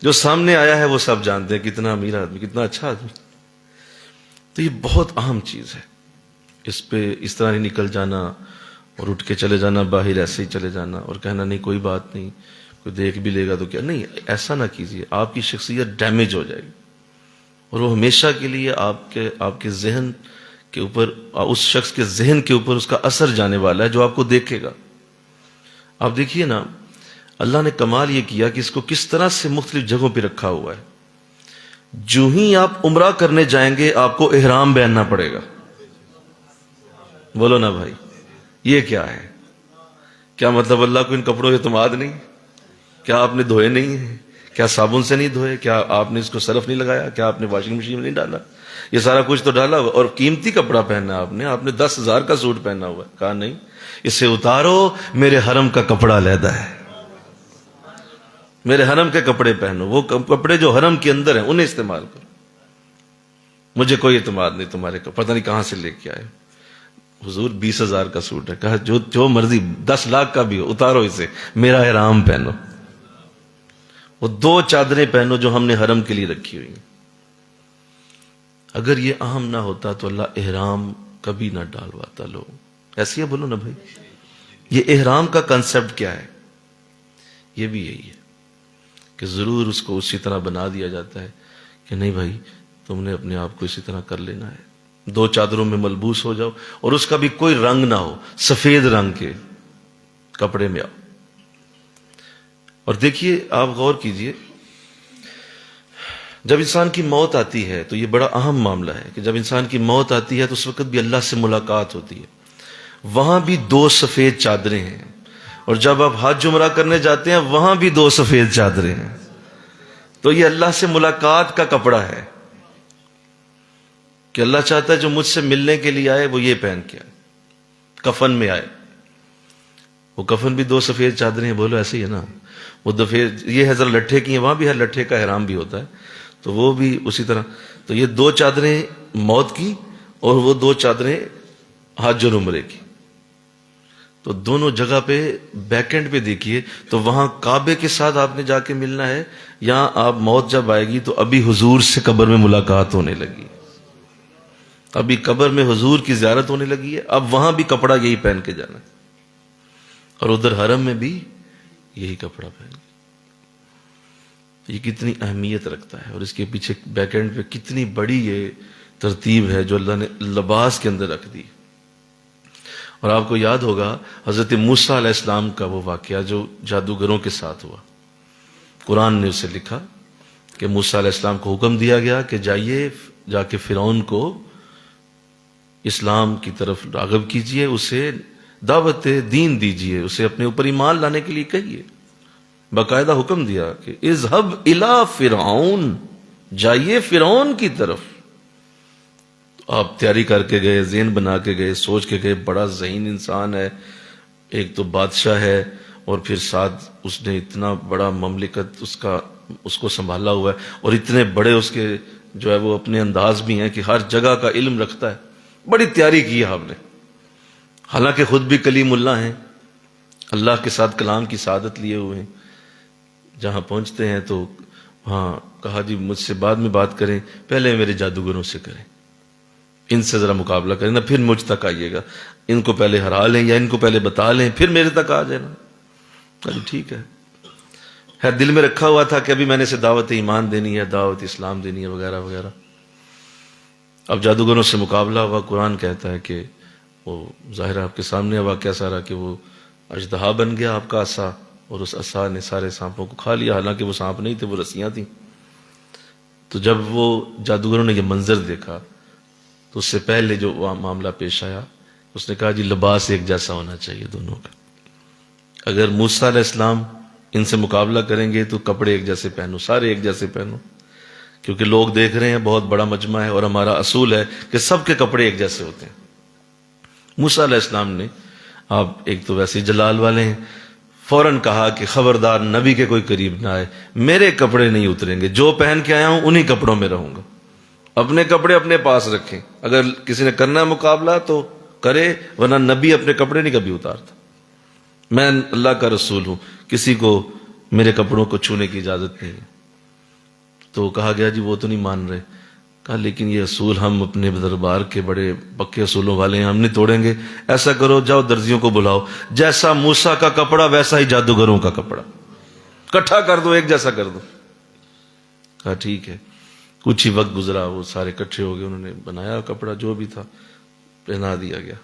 جو سامنے آیا ہے وہ سب جانتے ہیں کتنا امیر آدمی، کتنا اچھا آدمی. تو یہ بہت اہم چیز ہے، اس پہ اس طرح نہیں نکل جانا اور اٹھ کے چلے جانا باہر، ایسے ہی چلے جانا اور کہنا نہیں کوئی بات نہیں، کوئی دیکھ بھی لے گا تو کیا. نہیں، ایسا نہ کیجیے، آپ کی شخصیت ڈیمیج ہو جائے گی، اور وہ ہمیشہ کے لیے آپ کے ذہن کے اوپر، اس شخص کے ذہن کے اوپر اس کا اثر جانے والا ہے جو آپ کو دیکھے گا. آپ دیکھیے نا، اللہ نے کمال یہ کیا کہ اس کو کس طرح سے مختلف جگہوں پہ رکھا ہوا ہے. جو ہی آپ عمرہ کرنے جائیں گے آپ کو احرام پہننا پڑے گا. بولو نا بھائی، یہ کیا ہے؟ کیا مطلب اللہ کو ان کپڑوں کی اعتماد نہیں؟ کیا آپ نے دھوئے نہیں ہیں؟ کیا صابن سے نہیں دھوئے؟ کیا آپ نے اس کو صرف نہیں لگایا؟ کیا آپ نے واشنگ مشین میں نہیں ڈالا؟ یہ سارا کچھ تو ڈالا ہوا، اور قیمتی کپڑا پہنا آپ نے 10,000 کا سوٹ پہنا ہوا ہے. کہا نہیں، اسے اتارو، میرے حرم کا کپڑا علیحدہ ہے، میرے حرم کے کپڑے پہنو، وہ کپڑے جو حرم کے اندر ہیں انہیں استعمال کرو. مجھے کوئی اعتماد نہیں تمہارے کو، پتہ نہیں کہاں سے لے کے آئے. حضور 20,000 کا سوٹ ہے، کہا جو مرضی 10 لاکھ کا بھی ہو، اتارو اسے، میرا احرام پہنو. وہ 2 چادریں پہنو جو ہم نے حرم کے لیے رکھی ہوئی ہیں. اگر یہ اہم نہ ہوتا تو اللہ احرام کبھی نہ ڈالواتا. لوگ ایسی ہے، بولو نا بھائی. یہ احرام کا کنسپٹ کیا ہے؟ یہ بھی یہی ہے کہ ضرور اس کو اسی طرح بنا دیا جاتا ہے کہ نہیں بھائی تم نے اپنے آپ کو اسی طرح کر لینا ہے. دو چادروں میں ملبوس ہو جاؤ اور اس کا بھی کوئی رنگ نہ ہو، سفید رنگ کے کپڑے میں آؤ۔ اور دیکھیے، آپ غور کیجئے، جب انسان کی موت آتی ہے تو یہ بڑا اہم معاملہ ہے کہ جب انسان کی موت آتی ہے تو اس وقت بھی اللہ سے ملاقات ہوتی ہے۔ وہاں بھی دو سفید چادریں ہیں، اور جب آپ حج عمرہ کرنے جاتے ہیں وہاں بھی دو سفید چادریں ہیں۔ تو یہ اللہ سے ملاقات کا کپڑا ہے کہ اللہ چاہتا ہے جو مجھ سے ملنے کے لیے آئے وہ یہ پہن کے آئے، کفن میں آئے۔ وہ کفن بھی دو سفید چادریں ہیں، بولو ایسے ہی ہے نا؟ وہ سفید، یہ ہے ذرا لٹھے کی ہیں، وہاں بھی ہر لٹھے کا احرام بھی ہوتا ہے، تو وہ بھی اسی طرح۔ تو یہ دو چادریں موت کی اور وہ دو چادریں حج اور عمرے کی۔ تو دونوں جگہ پہ بیک اینڈ پہ دیکھیے تو وہاں کعبے کے ساتھ آپ نے جا کے ملنا ہے، یہاں آپ موت جب آئے گی تو ابھی حضور سے قبر میں ملاقات ہونے لگی، ابھی قبر میں حضور کی زیارت ہونے لگی ہے، اب وہاں بھی کپڑا یہی پہن کے جانا ہے، اور ادھر حرم میں بھی یہی کپڑا پہن۔ یہ کتنی اہمیت رکھتا ہے، اور اس کے پیچھے بیک اینڈ پہ کتنی بڑی یہ ترتیب ہے جو اللہ نے لباس کے اندر رکھ دی۔ اور آپ کو یاد ہوگا حضرت موسیٰ علیہ السلام کا وہ واقعہ جو جادوگروں کے ساتھ ہوا، قرآن نے اسے لکھا کہ موسیٰ علیہ السلام کو حکم دیا گیا کہ جائیے، جا کے فرعون کو اسلام کی طرف راغب کیجئے، اسے دعوت دین دیجئے، اسے اپنے اوپر ایمان لانے کے لیے کہیے۔ باقاعدہ حکم دیا کہ اذهب الى فرعون، جائیے فرعون کی طرف۔ آپ تیاری کر کے گئے، ذہن بنا کے گئے، سوچ کے گئے، بڑا ذہین انسان ہے، ایک تو بادشاہ ہے اور پھر ساتھ اس نے اتنا بڑا مملکت اس کو سنبھالا ہوا ہے، اور اتنے بڑے اس کے جو ہے وہ اپنے انداز بھی ہیں کہ ہر جگہ کا علم رکھتا ہے۔ بڑی تیاری کی ہے آپ نے، حالانکہ خود بھی کلیم اللہ ہیں، اللہ کے ساتھ کلام کی سعادت لیے ہوئے ہیں۔ جہاں پہنچتے ہیں تو ہاں کہا جی مجھ سے بعد میں بات کریں، پہلے میرے جادوگروں سے کریں، ان سے ذرا مقابلہ کریں نا، پھر مجھ تک آئیے گا، ان کو پہلے ہرا لیں یا ان کو پہلے بتا لیں پھر میرے تک آ جائیں نا۔ جی ٹھیک ہے، دل میں رکھا ہوا تھا کہ ابھی میں نے اسے دعوت ایمان دینی ہے، دعوت اسلام دینی ہے وغیرہ وغیرہ۔ اب جادوگروں سے مقابلہ ہوا، قرآن کہتا ہے کہ وہ ظاہر آپ کے سامنے واقعہ سارا کہ وہ اژدہا بن گیا آپ کا عصا، اور اس عصا نے سارے سانپوں کو کھا لیا، حالانکہ وہ سانپ نہیں تھے، وہ رسیاں تھیں۔ تو جب وہ جادوگروں نے یہ منظر دیکھا تو اس سے پہلے جو معاملہ پیش آیا، اس نے کہا جی لباس ایک جیسا ہونا چاہیے دونوں کا، اگر موسیٰ علیہ السلام ان سے مقابلہ کریں گے تو کپڑے ایک جیسے پہنو، سارے ایک جیسے پہنو، کیونکہ لوگ دیکھ رہے ہیں، بہت بڑا مجمع ہے، اور ہمارا اصول ہے کہ سب کے کپڑے ایک جیسے ہوتے ہیں۔ موسیٰ علیہ السلام نے، آپ ایک تو ویسے جلال والے ہیں، فوراً کہا کہ خبردار نبی کے کوئی قریب نہ آئے، میرے کپڑے نہیں اتریں گے، جو پہن کے آیا ہوں انہی کپڑوں میں رہوں گا، اپنے کپڑے اپنے پاس رکھیں، اگر کسی نے کرنا ہے مقابلہ تو کرے، ورنہ نبی اپنے کپڑے نہیں کبھی اتارتا، میں اللہ کا رسول ہوں، کسی کو میرے کپڑوں کو چھونے کی اجازت نہیں ہے۔ تو کہا گیا جی وہ تو نہیں مان رہے، کہا لیکن یہ اصول ہم اپنے دربار کے بڑے پکے اصولوں والے ہیں، ہم نہیں توڑیں گے، ایسا کرو جاؤ درزیوں کو بلاؤ، جیسا موسیٰ کا کپڑا ویسا ہی جادوگروں کا کپڑا، کٹھا کر دو، ایک جیسا کر دو۔ کہا ٹھیک ہے، کچھ ہی وقت گزرا، وہ سارے کٹھے ہو گئے، انہوں نے بنایا کپڑا جو بھی تھا، پہنا دیا گیا۔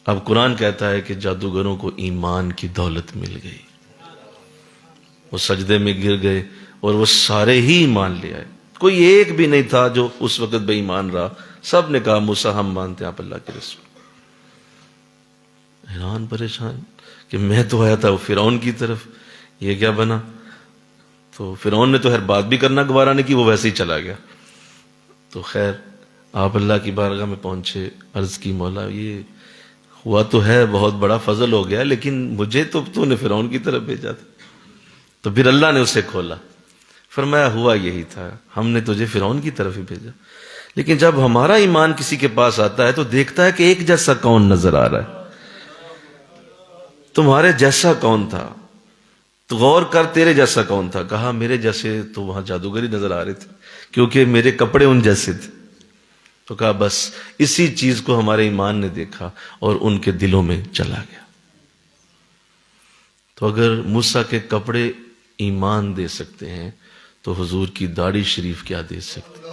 اب قرآن کہتا ہے کہ جادوگروں کو ایمان کی دولت مل گئی، وہ سجدے میں گر گئے اور وہ سارے ہی ایمان لے آئے، کوئی ایک بھی نہیں تھا جو اس وقت بے ایمان رہا، سب نے کہا موسیٰ ہم مانتے ہیں آپ اللہ کے رسول۔ حیران پریشان کہ میں تو آیا تھا فرعون کی طرف، یہ کیا بنا؟ تو فرعون نے تو ہر بات بھی کرنا گوارا نہیں کی، وہ ویسے ہی چلا گیا۔ تو خیر آپ اللہ کی بارگاہ میں پہنچے، عرض کی مولا یہ ہوا تو ہے، بہت بڑا فضل ہو گیا، لیکن مجھے تو نے فرعون کی طرف بھیجا تھا۔ تو پھر اللہ نے اسے کھولا، فرمایا ہوا یہی تھا، ہم نے تجھے فرعون کی طرف ہی بھیجا، لیکن جب ہمارا ایمان کسی کے پاس آتا ہے تو دیکھتا ہے کہ ایک جیسا کون نظر آ رہا ہے، تمہارے جیسا کون تھا؟ تو غور کر تیرے جیسا کون تھا؟ کہا میرے جیسے تو وہاں جادوگر ہی نظر آ رہے تھے، کیونکہ میرے کپڑے ان جیسے تھے۔ تو کہا بس اسی چیز کو ہمارے ایمان نے دیکھا اور ان کے دلوں میں چلا گیا۔ تو اگر موسیٰ کے کپڑے ایمان دے سکتے ہیں تو حضور کی داڑھی شریف کیا دے سکتے؟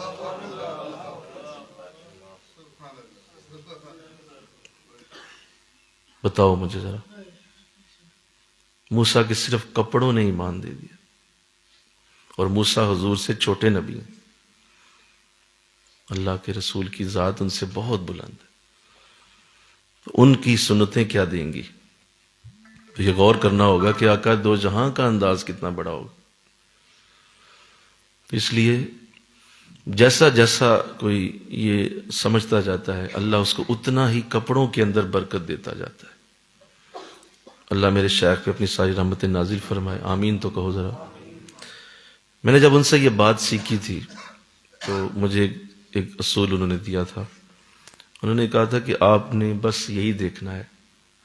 بتاؤ مجھے ذرا. موسیٰ کے صرف کپڑوں نے ایمان دے دیا، اور موسیٰ حضور سے چھوٹے نبی ہیں. اللہ کے رسول کی ذات ان سے بہت بلند ہے، تو ان کی سنتیں کیا دیں گی؟ تو یہ غور کرنا ہوگا کہ آقا دو جہاں کا انداز کتنا بڑا ہوگا. تو اس لیے جیسا جیسا کوئی یہ سمجھتا جاتا ہے، اللہ اس کو اتنا ہی کپڑوں کے اندر برکت دیتا جاتا ہے. اللہ میرے شیخ پہ اپنی ساری رحمتیں نازل فرمائے. آمین تو کہو ذرا. میں نے جب ان سے یہ بات سیکھی تھی تو مجھے ایک اصول انہوں نے دیا تھا. انہوں نے کہا تھا کہ آپ نے بس یہی دیکھنا ہے،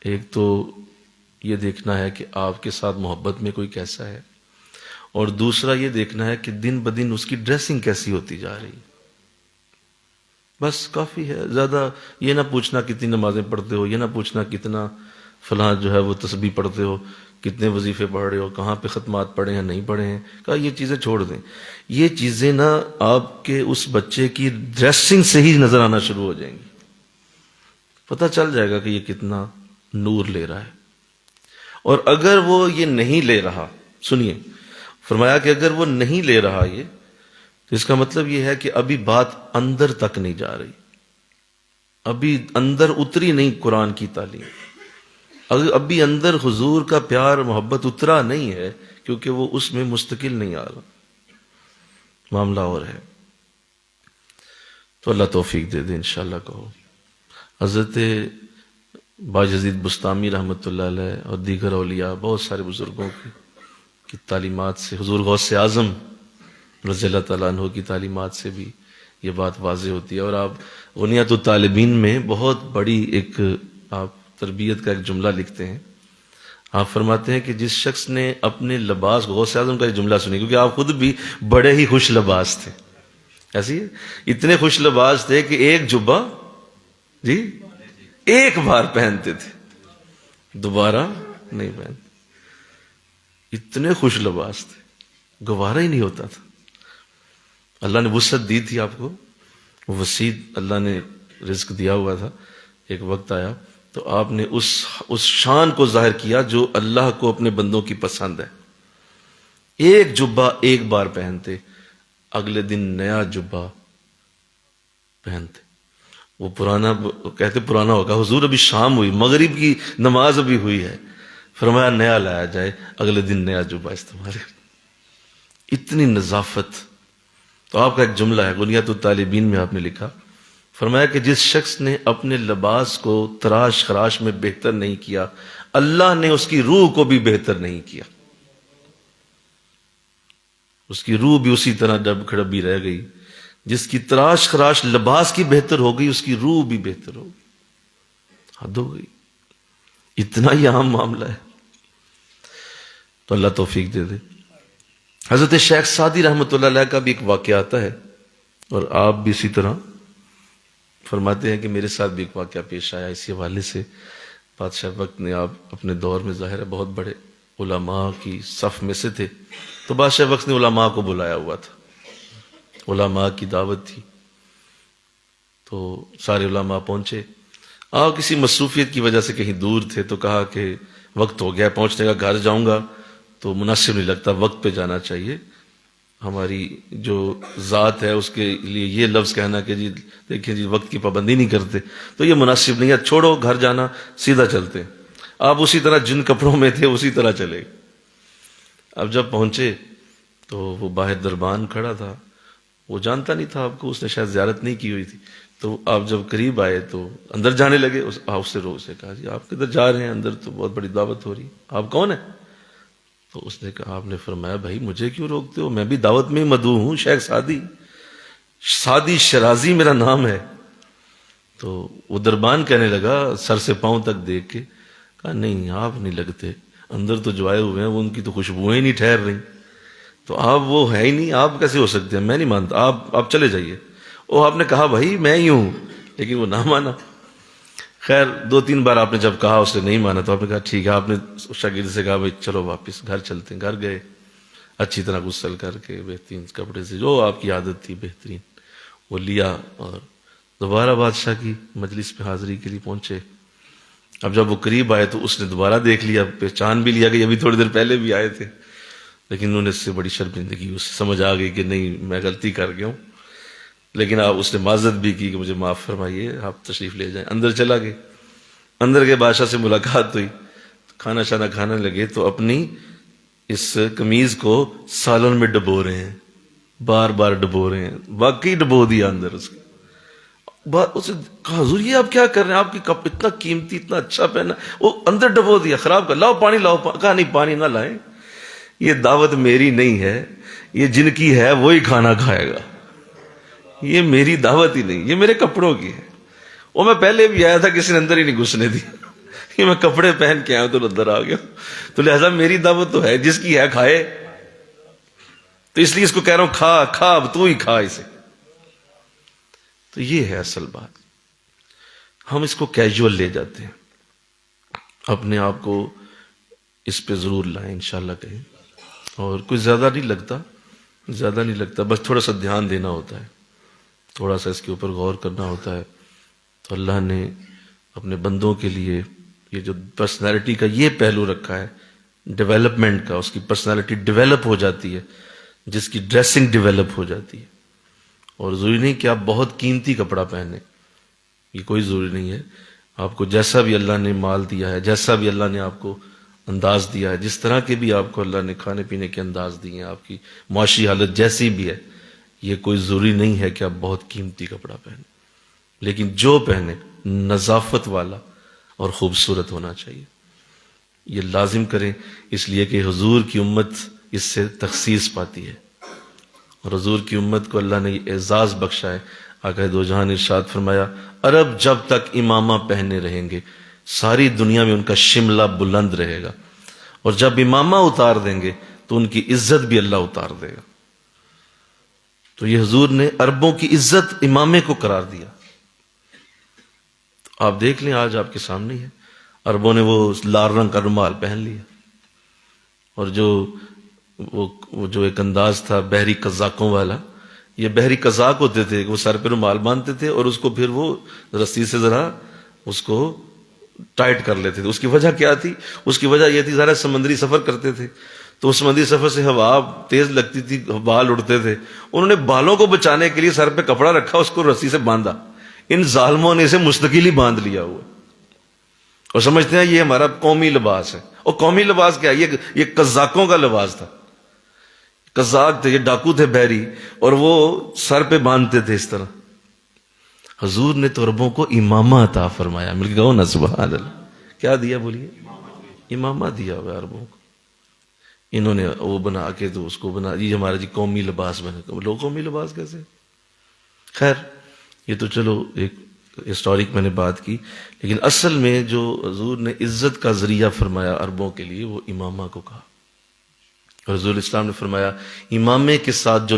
ایک تو یہ دیکھنا ہے کہ آپ کے ساتھ محبت میں کوئی کیسا ہے، اور دوسرا یہ دیکھنا ہے کہ دن بدن اس کی ڈریسنگ کیسی ہوتی جا رہی. بس کافی ہے. زیادہ یہ نہ پوچھنا کتنی نمازیں پڑھتے ہو، یہ نہ پوچھنا کتنا فلاں جو ہے وہ تسبیح پڑھتے ہو، کتنے وظیفے پڑھ رہے ہو، کہاں پہ ختمات پڑھے ہیں نہیں پڑھے ہیں. کہا یہ چیزیں چھوڑ دیں. یہ چیزیں نہ آپ کے اس بچے کی ڈریسنگ سے ہی نظر آنا شروع ہو جائیں گی. پتہ چل جائے گا کہ یہ کتنا نور لے رہا ہے. اور اگر وہ یہ نہیں لے رہا، سنیے، فرمایا کہ اگر وہ نہیں لے رہا یہ، تو اس کا مطلب یہ ہے کہ ابھی بات اندر تک نہیں جا رہی، ابھی اندر اتری نہیں قرآن کی تعلیم، ابھی اندر حضور کا پیار محبت اترا نہیں ہے، کیونکہ وہ اس میں مستقل نہیں آ رہا. معاملہ اور ہے. تو اللہ توفیق دے دے انشاءاللہ. کہو حضرت باجزید بستامی رحمۃ اللہ علیہ اور دیگر اولیاء بہت سارے بزرگوں کی تعلیمات سے، حضور غوث اعظم رضی اللہ تعالیٰ عنہ کی تعلیمات سے بھی یہ بات واضح ہوتی ہے. اور آپ غنیۃ الطالبین میں بہت بڑی ایک آپ تربیت کا ایک جملہ لکھتے ہیں. آپ فرماتے ہیں کہ جس شخص نے اپنے لباس، غوث اعظم کا یہ جملہ سنی، کیونکہ آپ خود بھی بڑے ہی خوش لباس تھے، ایسی ہے، اتنے خوش لباس تھے کہ ایک جبہ جی ایک بار پہنتے تھے، دوبارہ نہیں پہنتے. اتنے خوش لباس تھے، گوارا ہی نہیں ہوتا تھا. اللہ نے وسعت دی تھی آپ کو، وسیع اللہ نے رزق دیا ہوا تھا. ایک وقت آیا تو آپ نے اس شان کو ظاہر کیا جو اللہ کو اپنے بندوں کی پسند ہے. ایک جبہ ایک بار پہنتے، اگلے دن نیا جبہ پہنتے. وہ پرانا کہتے پرانا ہوگا، حضور ابھی شام ہوئی، مغرب کی نماز ابھی ہوئی ہے، فرمایا نیا لایا جائے، اگلے دن نیا جبہ استعمال. اتنی نظافت. تو آپ کا ایک جملہ ہے غنیۃ الطالبین میں آپ نے لکھا، فرمایا کہ جس شخص نے اپنے لباس کو تراش خراش میں بہتر نہیں کیا، اللہ نے اس کی روح کو بھی بہتر نہیں کیا. اس کی روح بھی اسی طرح ڈب کھڑبی رہ گئی. جس کی تراش خراش لباس کی بہتر ہو گئی، اس کی روح بھی بہتر ہو گئی. حد ہو گئی. اتنا ہی عام معاملہ ہے. تو اللہ توفیق دے دے. حضرت شیخ سعدی رحمۃ اللہ علیہ کا بھی ایک واقعہ آتا ہے، اور آپ بھی اسی طرح فرماتے ہیں کہ میرے ساتھ بھی ایک واقعہ پیش آیا اسی حوالے سے. بادشاہ وقت نے، آپ اپنے دور میں ظاہر ہے بہت بڑے علماء کی صف میں سے تھے، تو بادشاہ وقت نے علماء کو بلایا ہوا تھا، علماء کی دعوت تھی. تو سارے علماء پہنچے. آپ کسی مصروفیت کی وجہ سے کہیں دور تھے، تو کہا کہ وقت ہو گیا پہنچنے کا، گھر جاؤں گا تو مناسب نہیں لگتا، وقت پہ جانا چاہیے. ہماری جو ذات ہے اس کے لیے یہ لفظ کہنا کہ جی دیکھیں جی وقت کی پابندی نہیں کرتے، تو یہ مناسب نہیں ہے، چھوڑو گھر جانا، سیدھا چلتے. آپ اسی طرح جن کپڑوں میں تھے اسی طرح چلے. اب جب پہنچے تو وہ باہر دربان کھڑا تھا، وہ جانتا نہیں تھا آپ کو، اس نے شاید زیارت نہیں کی ہوئی تھی. تو آپ جب قریب آئے تو اندر جانے لگے. آپ سے روز سے کہا جی آپ کدھر جا رہے ہیں، اندر تو بہت بڑی دعوت ہو رہی ہے، آپ کون ہیں؟ تو اس نے کہا، آپ نے فرمایا بھائی مجھے کیوں روکتے ہو، میں بھی دعوت میں مدعو ہوں، شیخ سعدی شرازی میرا نام ہے. تو وہ دربان کہنے لگا سر سے پاؤں تک دیکھ کے، کہا نہیں آپ نہیں لگتے، اندر تو جو آئے ہوئے ہیں وہ ان کی تو خوشبوئیں نہیں ٹھہر رہی، تو آپ وہ ہے ہی نہیں، آپ کیسے ہو سکتے ہیں، میں نہیں مانتا، آپ چلے جائیے. وہ آپ نے کہا بھائی میں ہی ہوں، لیکن وہ نہ مانا. خیر 2-3 بار آپ نے جب کہا اس نے نہیں مانا، تو آپ نے کہا ٹھیک ہے. آپ نے شاگرد سے کہا بھائی چلو واپس گھر چلتے ہیں. گھر گئے، اچھی طرح غسل کر کے بہترین کپڑے سے جو آپ کی عادت تھی بہترین وہ لیا، اور دوبارہ بادشاہ کی مجلس پہ حاضری کے لیے پہنچے. اب جب وہ قریب آئے تو اس نے دوبارہ دیکھ لیا، پہچان بھی لیا کہ ابھی تھوڑی دیر پہلے بھی آئے تھے، لیکن انہوں نے اس سے بڑی شرمندگی، اس سے سمجھ آ گئی کہ نہیں میں غلطی کر گیا ہوں، لیکن آپ اس نے معذرت بھی کی کہ مجھے معاف فرمائیے، آپ تشریف لے جائیں۔ اندر چلا گئے، اندر کے بادشاہ سے ملاقات ہوئی، کھانا شانا کھانے لگے تو اپنی اس قمیض کو سالن میں ڈبو رہے ہیں، بار بار ڈبو رہے ہیں، واقعی ڈبو دیا اندر اس کے۔ اسے کہا حضور یہ آپ کیا کر رہے ہیں، آپ کی کپ اتنا قیمتی اتنا اچھا پہنا، وہ اندر ڈبو دیا، خراب کر، لاؤ پانی لاؤ، کہا نہیں پانی نہ لائیں، یہ دعوت میری نہیں ہے، یہ جن کی ہے وہی کھانا کھائے گا، یہ میری دعوت ہی نہیں، یہ میرے کپڑوں کی ہے، وہ میں پہلے بھی آیا تھا کسی نے اندر ہی نہیں گھسنے دی، یہ میں کپڑے پہن کے آیا تو اندر آ گیا، تو لہذا میری دعوت تو ہے، جس کی ہے کھائے، تو اس لیے اس کو کہہ رہا ہوں کھا کھا، اب تو ہی کھا اسے۔ تو یہ ہے اصل بات، ہم اس کو کیجول لے جاتے ہیں، اپنے آپ کو اس پہ ضرور لائیں انشاءاللہ کہیں، اور کچھ زیادہ نہیں لگتا، بس تھوڑا سا دھیان دینا ہوتا ہے، تھوڑا سا اس کے اوپر غور کرنا ہوتا ہے، تو اللہ نے اپنے بندوں کے لیے یہ جو پرسنالٹی کا یہ پہلو رکھا ہے ڈیولپمنٹ کا، اس کی پرسنالٹی ڈیولپ ہو جاتی ہے، جس کی ڈریسنگ ڈیولپ ہو جاتی ہے، اور ضروری نہیں کہ آپ بہت قیمتی کپڑا پہنیں، یہ کوئی ضروری نہیں ہے، آپ کو جیسا بھی اللہ نے مال دیا ہے، جیسا بھی اللہ نے آپ کو انداز دیا ہے، جس طرح کے بھی آپ کو اللہ نے کھانے پینے کے انداز دیے ہیں، آپ کی معاشی حالت جیسی بھی ہے، یہ کوئی ضروری نہیں ہے کہ آپ بہت قیمتی کپڑا پہنیں، لیکن جو پہنے نظافت والا اور خوبصورت ہونا چاہیے، یہ لازم کریں، اس لیے کہ حضور کی امت اس سے تخصیص پاتی ہے، اور حضور کی امت کو اللہ نے یہ اعزاز بخشا ہے۔ آقا دو جہان ارشاد فرمایا، عرب جب تک امامہ پہنے رہیں گے ساری دنیا میں ان کا شملہ بلند رہے گا، اور جب امامہ اتار دیں گے تو ان کی عزت بھی اللہ اتار دے گا۔ تو یہ حضور نے عربوں کی عزت امامے کو قرار دیا۔ تو آپ دیکھ لیں آج آپ کے سامنے ہے، عربوں نے وہ لال رنگ کا رومال پہن لیا، اور وہ جو ایک انداز تھا بحری قزاقوں والا، یہ بحری قزاق ہوتے تھے کہ وہ سر پہ رومال باندھتے تھے اور اس کو پھر وہ رسی سے ذرا اس کو ٹائٹ کر لیتے تھے۔ اس کی وجہ کیا تھی؟ اس کی وجہ یہ تھی ذرا سمندری سفر کرتے تھے تو اس سمندری سفر سے ہوا تیز لگتی تھی، بال اڑتے تھے، انہوں نے بالوں کو بچانے کے لیے سر پہ کپڑا رکھا، اس کو رسی سے باندھا۔ ان ظالموں نے اسے مستقل ہی باندھ لیا ہوا اور سمجھتے ہیں یہ ہمارا قومی لباس ہے۔ اور قومی لباس کیا؟ یہ قزاقوں کا لباس تھا، قزاق تھے، یہ ڈاکو تھے بحری، اور وہ سر پہ باندھتے تھے اس طرح۔ حضور نے تو عربوں کو امامہ عطا فرمایا، مل کے کہو نا سبحان اللہ، کیا دیا بولیے؟ امامہ دیا ہوا عربوں کو۔ انہوں نے وہ بنا کے تو اس کو بنا، یہ ہمارا جی قومی لباس بنے، لوگ قومی لباس کیسے؟ خیر یہ تو چلو ایک ہسٹورک میں نے بات کی، لیکن اصل میں جو حضور نے عزت کا ذریعہ فرمایا عربوں کے لیے وہ امامہ کو کہا۔ اور حضور اسلام نے فرمایا امامے کے ساتھ جو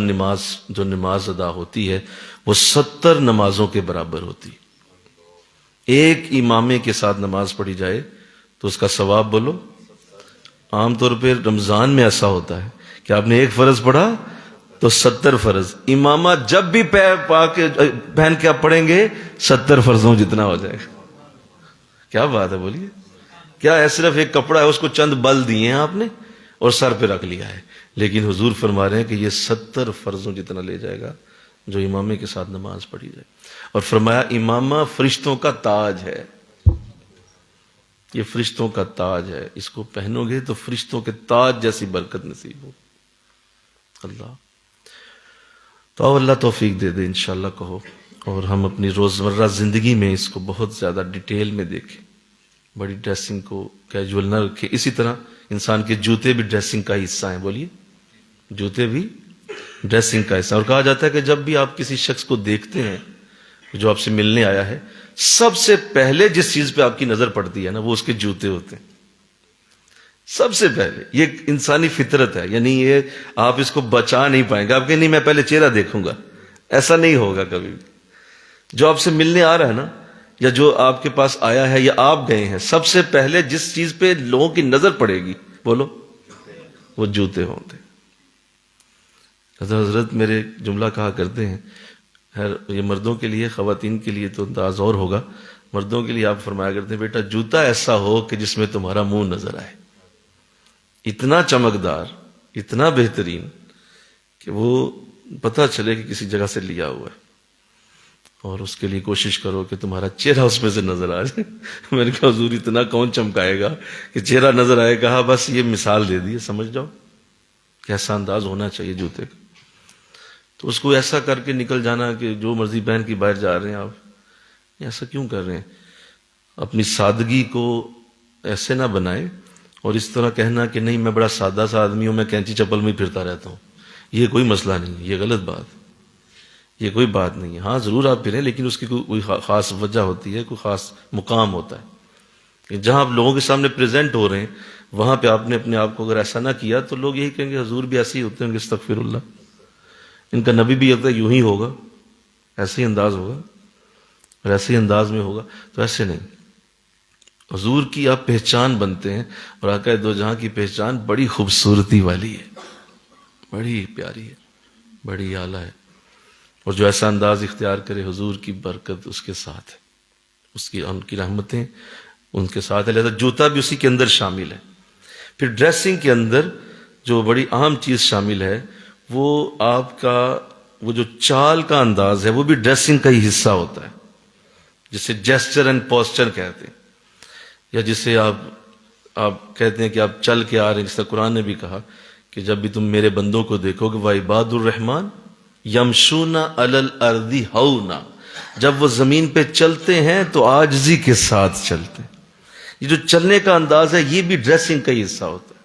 نماز ادا ہوتی ہے وہ 70 نمازوں کے برابر ہوتی۔ ایک امامے کے ساتھ نماز پڑھی جائے تو اس کا ثواب بولو، عام طور پہ رمضان میں ایسا ہوتا ہے کہ آپ نے ایک فرض پڑھا تو 70 فرض، امامہ جب بھی پہن کے آپ پڑھیں گے 70 فرضوں جتنا ہو جائے گا۔ کیا بات ہے بولیے؟ کیا ہے صرف ایک کپڑا ہے، اس کو چند بل دیے ہیں آپ نے اور سر پہ رکھ لیا ہے، لیکن حضور فرما رہے ہیں کہ یہ 70 فرضوں جتنا لے جائے گا جو امامے کے ساتھ نماز پڑھی جائے۔ اور فرمایا امامہ فرشتوں کا تاج ہے، یہ فرشتوں کا تاج ہے، اس کو پہنو گے تو فرشتوں کے تاج جیسی برکت نصیب ہو۔ اللہ تو اللہ توفیق دے دے انشاءاللہ کہو، اور ہم اپنی روزمرہ زندگی میں اس کو بہت زیادہ ڈیٹیل میں دیکھیں، بڑی ڈریسنگ کو کیجول نہ رکھیں۔ اسی طرح انسان کے جوتے بھی ڈریسنگ کا حصہ ہیں، بولیے جوتے بھی ڈریسنگ کا حصہ۔ اور کہا جاتا ہے کہ جب بھی آپ کسی شخص کو دیکھتے ہیں جو آپ سے ملنے آیا ہے، سب سے پہلے جس چیز پہ آپ کی نظر پڑتی ہے نا وہ اس کے جوتے ہوتے ہیں، سب سے پہلے۔ یہ ایک انسانی فطرت ہے، یعنی یہ آپ اس کو بچا نہیں پائیں گے، آپ کہیں نہیں میں پہلے چہرہ دیکھوں گا، ایسا نہیں ہوگا کبھی بھی۔ جو آپ سے ملنے آ رہا ہے نا، یا جو آپ کے پاس آیا ہے یا آپ گئے ہیں، سب سے پہلے جس چیز پہ لوگوں کی نظر پڑے گی بولو وہ جوتے ہوتے۔ حضرت میرے جملہ کہا کرتے ہیں، یہ مردوں کے لیے خواتین کے لیے تو انداز اور ہوگا، مردوں کے لیے آپ فرمایا کرتے ہیں بیٹا جوتا ایسا ہو کہ جس میں تمہارا منہ نظر آئے، اتنا چمکدار، اتنا بہترین کہ وہ پتہ چلے کہ کسی جگہ سے لیا ہوا ہے، اور اس کے لیے کوشش کرو کہ تمہارا چہرہ اس میں سے نظر آ جائے۔ میں نے کہا حضور اتنا کون چمکائے گا کہ چہرہ نظر آئے؟ کہا بس یہ مثال دے دی، سمجھ جاؤ کیسا انداز ہونا چاہیے جوتے کا۔ تو اس کو ایسا کر کے نکل جانا کہ جو مرضی پہن کے باہر جا رہے ہیں آپ، ایسا کیوں کر رہے ہیں؟ اپنی سادگی کو ایسے نہ بنائیں اور اس طرح کہنا کہ نہیں میں بڑا سادہ سا آدمی ہوں، میں کینچی چپل میں ہی پھرتا رہتا ہوں، یہ کوئی مسئلہ نہیں، یہ غلط بات، یہ کوئی بات نہیں ہے۔ ہاں ضرور آپ پھریں، لیکن اس کی کوئی خاص وجہ ہوتی ہے، کوئی خاص مقام ہوتا ہے کہ جہاں آپ لوگوں کے سامنے پریزنٹ ہو رہے ہیں وہاں پہ آپ نے اپنے آپ کو اگر ایسا نہ کیا تو لوگ یہی کہیں گے حضور بھی ایسے ہی ہوتے ہیں، استغفر اللہ، ان کا نبی بھی ہوتا ہے، یوں ہی ہوگا، ایسے ہی انداز ہوگا اور ایسے ہی انداز میں ہوگا۔ تو ایسے نہیں، حضور کی آپ پہچان بنتے ہیں، اور آقا دو جہاں کی پہچان بڑی خوبصورتی والی ہے، بڑی پیاری ہے، بڑی اعلیٰ ہے، اور جو ایسا انداز اختیار کرے حضور کی برکت اس کے ساتھ ہے، اس کی ان کی رحمتیں ان کے ساتھ ہے، لہذا جوتا بھی اسی کے اندر شامل ہے۔ پھر ڈریسنگ کے اندر جو بڑی اہم چیز شامل ہے وہ آپ کا وہ جو چال کا انداز ہے وہ بھی ڈریسنگ کا ہی حصہ ہوتا ہے، جسے جیسچر اینڈ پوسچر کہتے ہیں، یا جسے آپ کہتے ہیں کہ آپ چل کے آ رہے ہیں، جس طرح قرآن نے بھی کہا کہ جب بھی تم میرے بندوں کو دیکھو گے وَعِبَادُ الرَّحْمَنِ یمشون علی الارض ہونا، جب وہ زمین پہ چلتے ہیں تو عاجزی کے ساتھ چلتے ہیں۔ یہ جو چلنے کا انداز ہے یہ بھی ڈریسنگ کا ہی حصہ ہوتا ہے،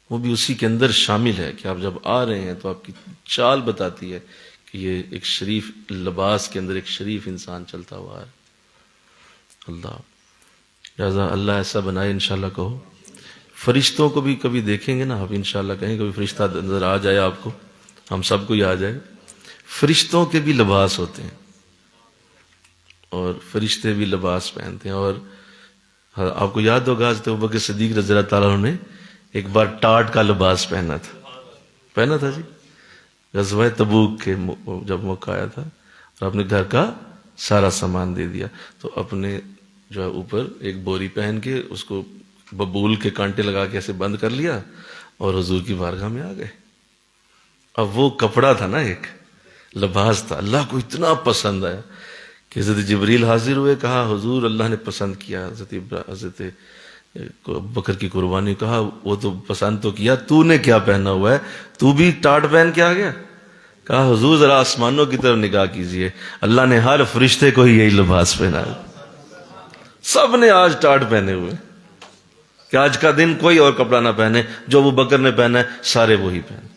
وہ بھی اسی کے اندر شامل ہے کہ آپ جب آ رہے ہیں تو آپ کی چال بتاتی ہے کہ یہ ایک شریف لباس کے اندر ایک شریف انسان چلتا ہوا ہے۔ اللہ لہذا اللہ ایسا بنائے انشاءاللہ کہو۔ فرشتوں کو بھی کبھی دیکھیں گے نا آپ، انشاءاللہ کہیں کبھی فرشتہ نظر آ جائے آپ کو، ہم سب کو ہی آ جائے، فرشتوں کے بھی لباس ہوتے ہیں اور فرشتے بھی لباس پہنتے ہیں۔ اور آپ کو یاد ہوگا حضرت ابوبکر صدیق رضی اللہ تعالیٰ عنہ نے ایک بار ٹاٹ کا لباس پہنا تھا جی، غزوہ تبوک کے جب موقع آیا تھا، اور اپنے گھر کا سارا سامان دے دیا، تو اپنے جو ہے اوپر ایک بوری پہن کے اس کو ببول کے کانٹے لگا کے ایسے بند کر لیا اور حضور کی بارگاہ میں آ گئے۔ اب وہ کپڑا تھا نا، ایک لباس تھا، اللہ کو اتنا پسند آیا کہ حضرت جبریل حاضر ہوئے، کہا حضور اللہ نے پسند کیا حضرت بکر کی قربانی، کہا وہ تو پسند تو کیا، تو نے کیا پہنا ہوا ہے، تو بھی ٹاٹ پہن کے آ گیا؟ کہا حضور ذرا آسمانوں کی طرف نگاہ کیجئے، اللہ نے ہر فرشتے کو ہی یہی لباس پہنا ہے، سب نے آج ٹاٹ پہنے ہوئے کہ آج کا دن کوئی اور کپڑا نہ پہنے، جو ابو بکر نے پہنا ہے سارے وہی پہنے۔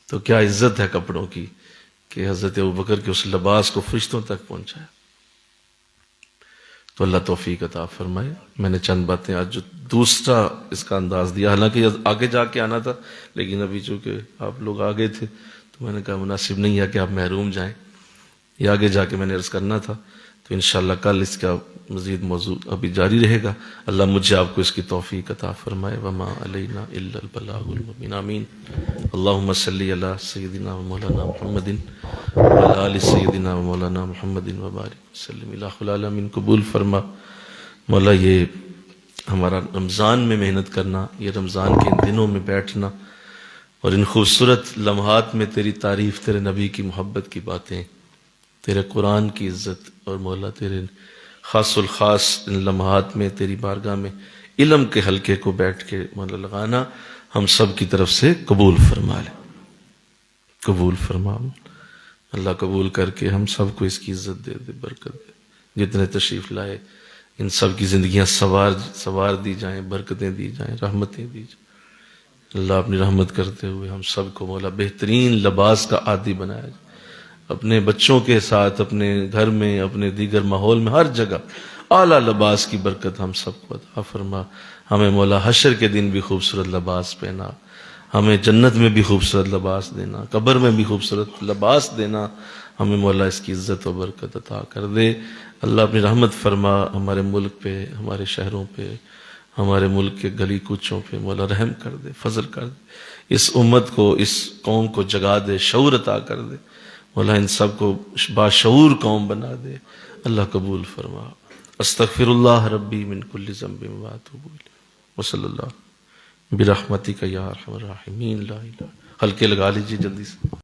تو کیا عزت ہے کپڑوں کی کہ حضرت ابوبکر کے اس لباس کو فرشتوں تک پہنچایا۔ تو اللہ توفیق عطا فرمائے۔ میں نے چند باتیں آج جو دوسرا اس کا انداز دیا، حالانکہ آگے جا کے آنا تھا، لیکن ابھی چونکہ آپ لوگ آگے تھے تو میں نے کہا مناسب نہیں ہے کہ آپ محروم جائیں، یہ آگے جا کے میں نے عرض کرنا تھا، تو انشاءاللہ کل اس کا مزید موضوع ابھی جاری رہے گا۔ اللہ مجھے آپ کو اس کی توفیق عطا فرمائے۔ وما علینا الا البلاغ المبین، آمین۔ اللہم صلی علی سیدنا و مولانا محمد وعلی آل سیدنا و مولانا محمد وبارک وسلم۔ الہ العالمین قبول فرما۔ مولا یہ ہمارا رمضان میں محنت کرنا، یہ رمضان کے ان دنوں میں بیٹھنا اور ان خوبصورت لمحات میں تیری تعریف، تیرے نبی کی محبت کی باتیں، تیرے قرآن کی عزت، اور مولا تیرے خاص الخاص ان لمحات میں تیری بارگاہ میں علم کے حلقے کو بیٹھ کے مولا لگانا ہم سب کی طرف سے قبول فرما لے، قبول فرما۔ اللہ قبول کر کے ہم سب کو اس کی عزت دے دے، برکت دے۔ جتنے تشریف لائے ان سب کی زندگیاں سوار دی جائیں، برکتیں دی جائیں، رحمتیں دی جائیں۔ اللہ اپنی رحمت کرتے ہوئے ہم سب کو مولا بہترین لباس کا عادی بنایا جائے، اپنے بچوں کے ساتھ، اپنے گھر میں، اپنے دیگر ماحول میں، ہر جگہ اعلیٰ لباس کی برکت ہم سب کو عطا فرما۔ ہمیں مولا حشر کے دن بھی خوبصورت لباس پہنا، ہمیں جنت میں بھی خوبصورت لباس دینا، قبر میں بھی خوبصورت لباس دینا، ہمیں مولا اس کی عزت و برکت عطا کر دے۔ اللہ اپنی رحمت فرما ہمارے ملک پہ، ہمارے شہروں پہ، ہمارے ملک کے گلی کوچوں پہ، مولا رحم کر دے، فضل کر دے، اس امت کو، اس قوم کو جگا دے، شعور عطا کر دے، مولا ان سب کو باشعور قوم بنا دے۔ اللہ قبول فرما. استغفر اللہ ربی من کل ذنب و اتوب الیہ وصلی اللہ برحمتک یا ارحم الراحمین. لا الہ. ہلکے لگا لیجیے جلدی سے.